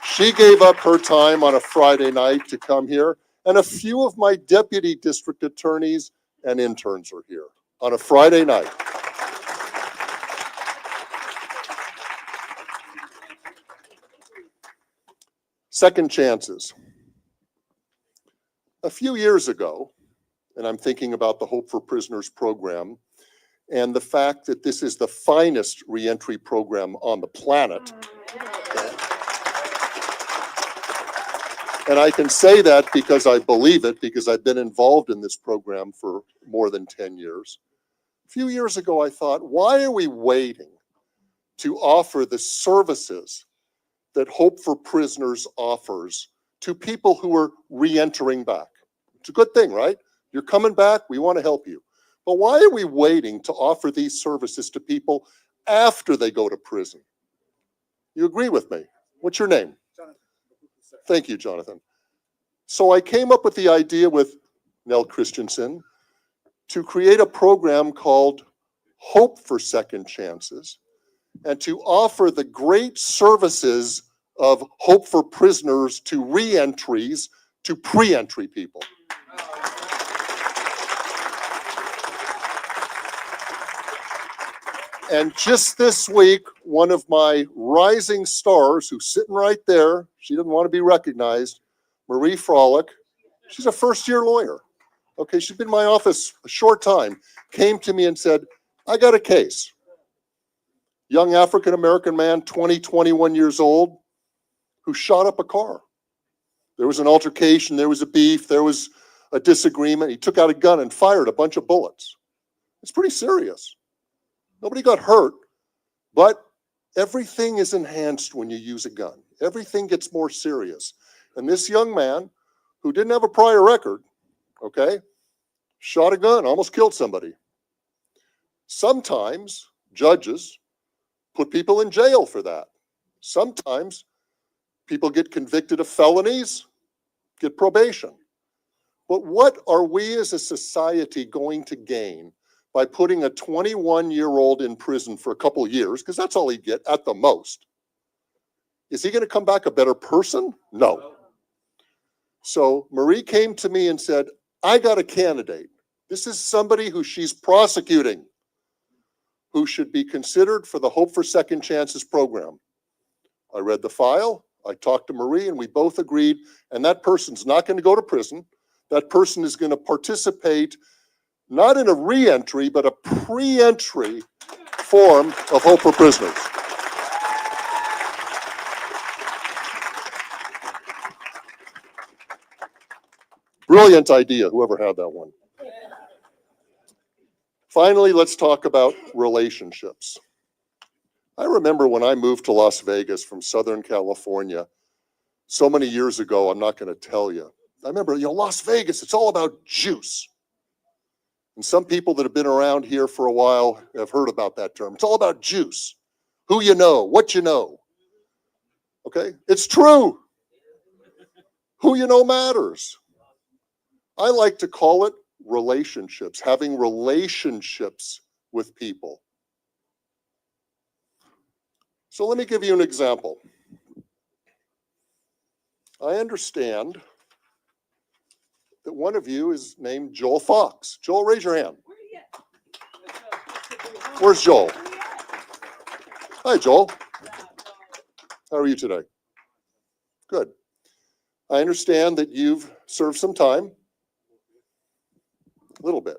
She gave up her time on a Friday night to come here, and a few of my deputy district attorneys and interns are here on a Friday night. Second chances. A few years ago, and I'm thinking about the Hope for Prisoners program and the fact that this is the finest reentry program on the planet. And I can say that because I believe it, because I've been involved in this program for more than 10 years. A few years ago, I thought, why are we waiting to offer the services that Hope for Prisoners offers to people who are re-entering back? It's a good thing, right? You're coming back, we want to help you. But why are we waiting to offer these services to people after they go to prison? You agree with me? What's your name? Thank you, Jonathan. So I came up with the idea with Nell Christensen to create a program called Hope for Second Chances and to offer the great services of Hope for Prisoners to re-entries, to pre-entry people. And just this week, one of my rising stars, who's sitting right there, she didn't want to be recognized, Marie Frolick, she's a first-year lawyer. Okay, she's been in my office a short time, came to me and said, I got a case. Young African-American man, 20, 21 years old, who shot up a car. There was an altercation, there was a beef, there was a disagreement. He took out a gun and fired a bunch of bullets. It's pretty serious. Nobody got hurt, but everything is enhanced when you use a gun. Everything gets more serious. And this young man, who didn't have a prior record, okay, shot a gun, almost killed somebody. Sometimes judges put people in jail for that. Sometimes people get convicted of felonies, get probation. But what are we as a society going to gain by putting a 21-year-old in prison for a couple of years, because that's all he'd get at the most? Is he going to come back a better person? No. So Marie came to me and said, I got a candidate. This is somebody who she's prosecuting, who should be considered for the Hope for Second Chances program. I read the file, I talked to Marie, and we both agreed, and that person's not going to go to prison. That person is going to participate not in a re-entry, but a pre-entry form of Hope for Prisoners. Brilliant idea, whoever had that one. Finally, let's talk about relationships. I remember when I moved to Las Vegas from Southern California so many years ago, I'm not going to tell you, I remember, Las Vegas, it's all about juice. And some people that have been around here for a while have heard about that term. It's all about juice. Who you know, what you know. Okay? It's true. Who you know matters. I like to call it relationships, having relationships with people. So let me give you an example. I understand that one of you is named Joel Fox. Joel, raise your hand. Where's Joel? Hi, Joel. How are you today? Good. I understand that you've served some time. A little bit.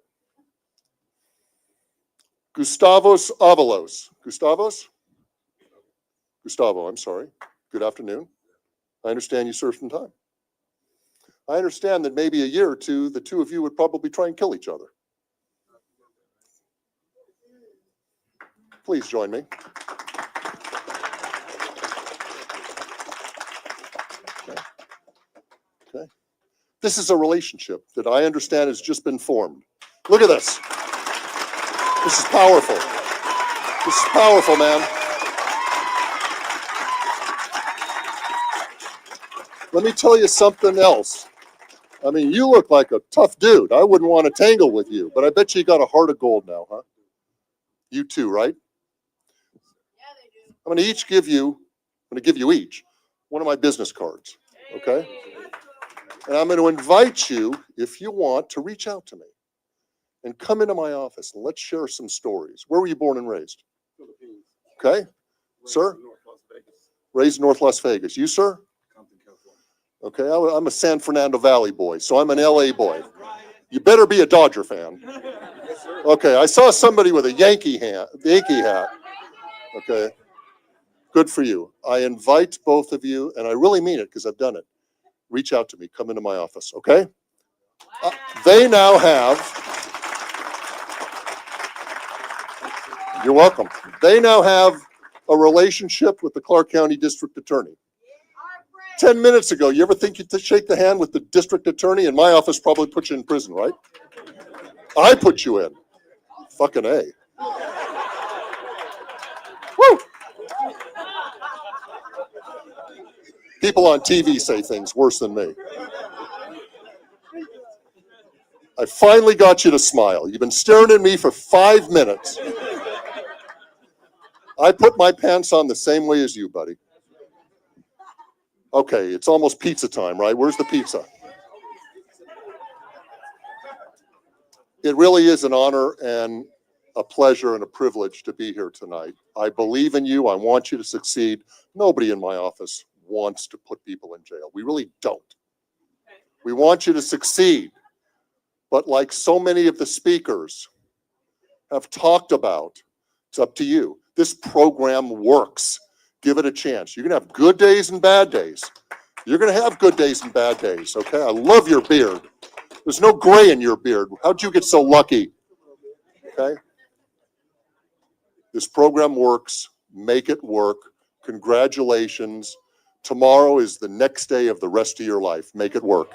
Gustavos Avalos. Gustavo, I'm sorry. Good afternoon. I understand you served some time. I understand that maybe a year or two, the two of you would probably try and kill each other. Please join me. Okay. This is a relationship that I understand has just been formed. Look at this. This is powerful. This is powerful, man. Let me tell you something else. I mean, you look like a tough dude. I wouldn't want to tangle with you, but I bet you got a heart of gold now, huh? You too, right? I'm going to give you each one of my business cards, okay? And I'm going to invite you, if you want, to reach out to me and come into my office and let's share some stories. Where were you born and raised? Philippines. Okay, sir? Raised in North Las Vegas. You, sir? Okay, I'm a San Fernando Valley boy, so I'm an LA boy. You better be a Dodger fan. Okay, I saw somebody with a Yankee hat. Okay, good for you. I invite both of you, and I really mean it because I've done it. Reach out to me. Come into my office, okay? They now have, you're welcome. They now have a relationship with the Clark County District Attorney. 10 minutes ago, you ever think you'd shake the hand with the district attorney? In my office, probably put you in prison, right? I put you in. Fucking A. Woo! People on TV say things worse than me. I finally got you to smile. You've been staring at me for 5 minutes. I put my pants on the same way as you, buddy. Okay, it's almost pizza time, right? Where's the pizza? It really is an honor and a pleasure and a privilege to be here tonight. I believe in you. I want you to succeed. Nobody in my office wants to put people in jail. We really don't. We want you to succeed. But like so many of the speakers have talked about, it's up to you. This program works. Give it a chance. You're going to have good days and bad days. You're going to have good days and bad days, okay? I love your beard. There's no gray in your beard. How'd you get so lucky? Okay? This program works. Make it work. Congratulations. Tomorrow is the next day of the rest of your life. Make it work.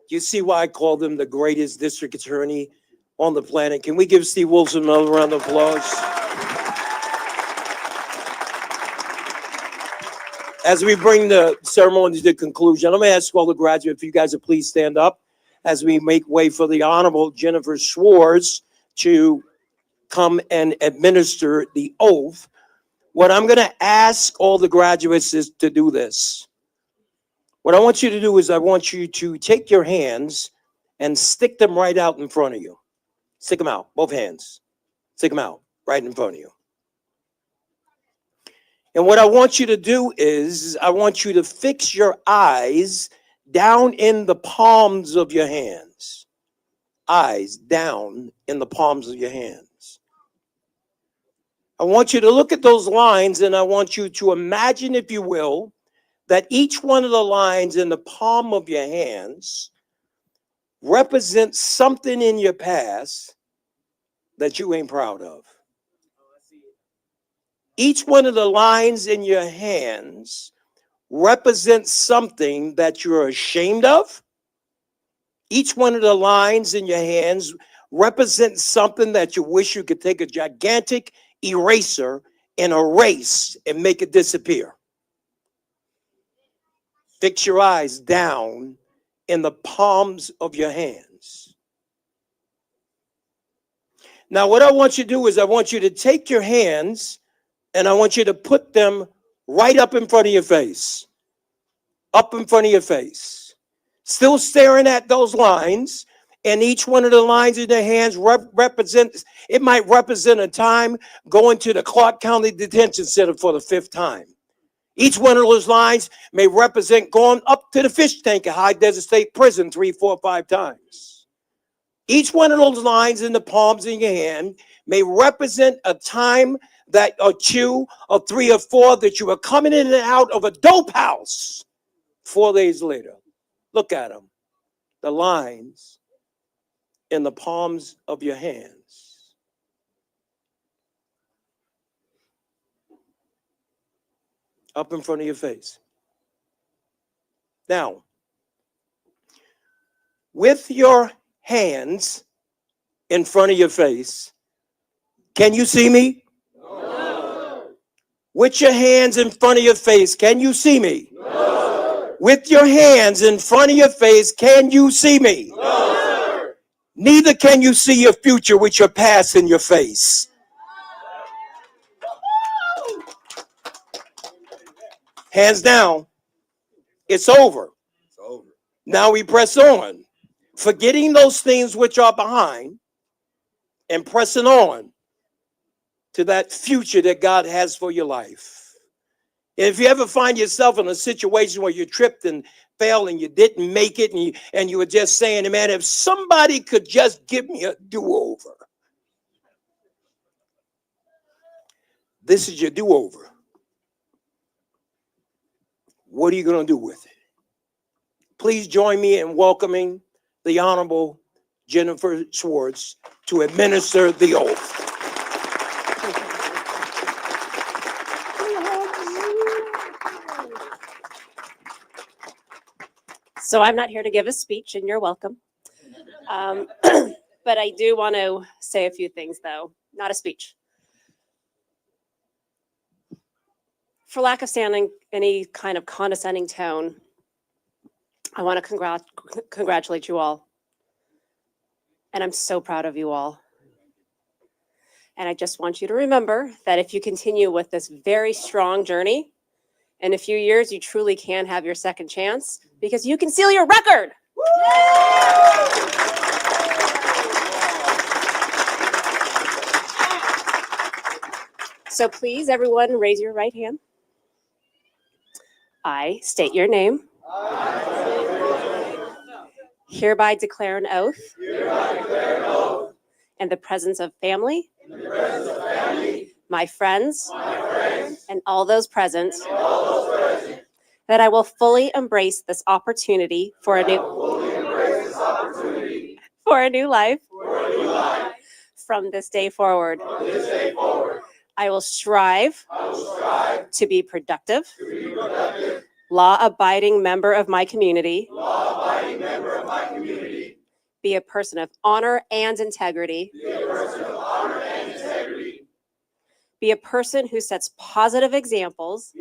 You see why I called him the greatest district attorney on the planet? Can we give Steve Wilson another round of applause? As we bring the ceremony to conclusion, I'm going to ask all the graduates, if you guys would please stand up as we make way for the Honorable Jennifer Schwartz to come and administer the oath. What I'm going to ask all the graduates is to do this. What I want you to do is I want you to take your hands and stick them right out in front of you. Stick them out, both hands. Stick them out right in front of you. And what I want you to do is I want you to fix your eyes down in the palms of your hands. Eyes down in the palms of your hands. I want you to look at those lines and I want you to imagine, if you will, that each one of the lines in the palm of your hands represents something in your past that you ain't proud of? Each one of the lines in your hands represents something that you're ashamed of. Each one of the lines in your hands represents something that you wish you could take a gigantic eraser and erase and make it disappear. Fix your eyes down in the palms of your hands. Now, what I want you to do is I want you to take your hands and I want you to put them right up in front of your face. Up in front of your face. Still staring at those lines, and each one of the lines in their hands represents, it might represent a time going to the Clark County Detention Center for the 5th time. Each one of those lines may represent going up to the fish tank at High Desert State Prison 3, 4, 5 times. Each one of those lines in the palms in your hand may represent a time that or 2 or 3 or 4 that you were coming in and out of a dope house 4 days later. Look at them. The lines in the palms of your hands. Up in front of your face. Now, with your hands in front of your face, can you see me? No. With your hands in front of your face, can you see me? No. With your hands in front of your face, can you see me? No. Neither can you see your future with your past in your face. Hands down. It's over. It's over. Now we press on, forgetting those things which are behind and pressing on to that future that God has for your life. And if you ever find yourself in a situation where you tripped and fell and you didn't make it and you were just saying, man, if somebody could just give me a do-over. This is your do-over. What are you going to do with it? Please join me in welcoming the Honorable Jennifer Schwartz to administer the oath. So I'm not here to give a speech, and you're welcome. But I do want to say a few things, though, not a speech. For lack of sounding any kind of condescending tone, I want to congratulate you all. And I'm so proud of you all. And I just want you to remember that if you continue with this very strong journey, in a few years, you truly can have your second chance because you can seal your record. So please, everyone, raise your right hand. I state your name. Hereby declare an oath. In the presence of family. My friends. And all those present. That I will fully embrace this opportunity for a new life. From this day forward. I will strive to be productive. Law-abiding member of my community. Be a person of honor and integrity. Be a person who sets positive examples.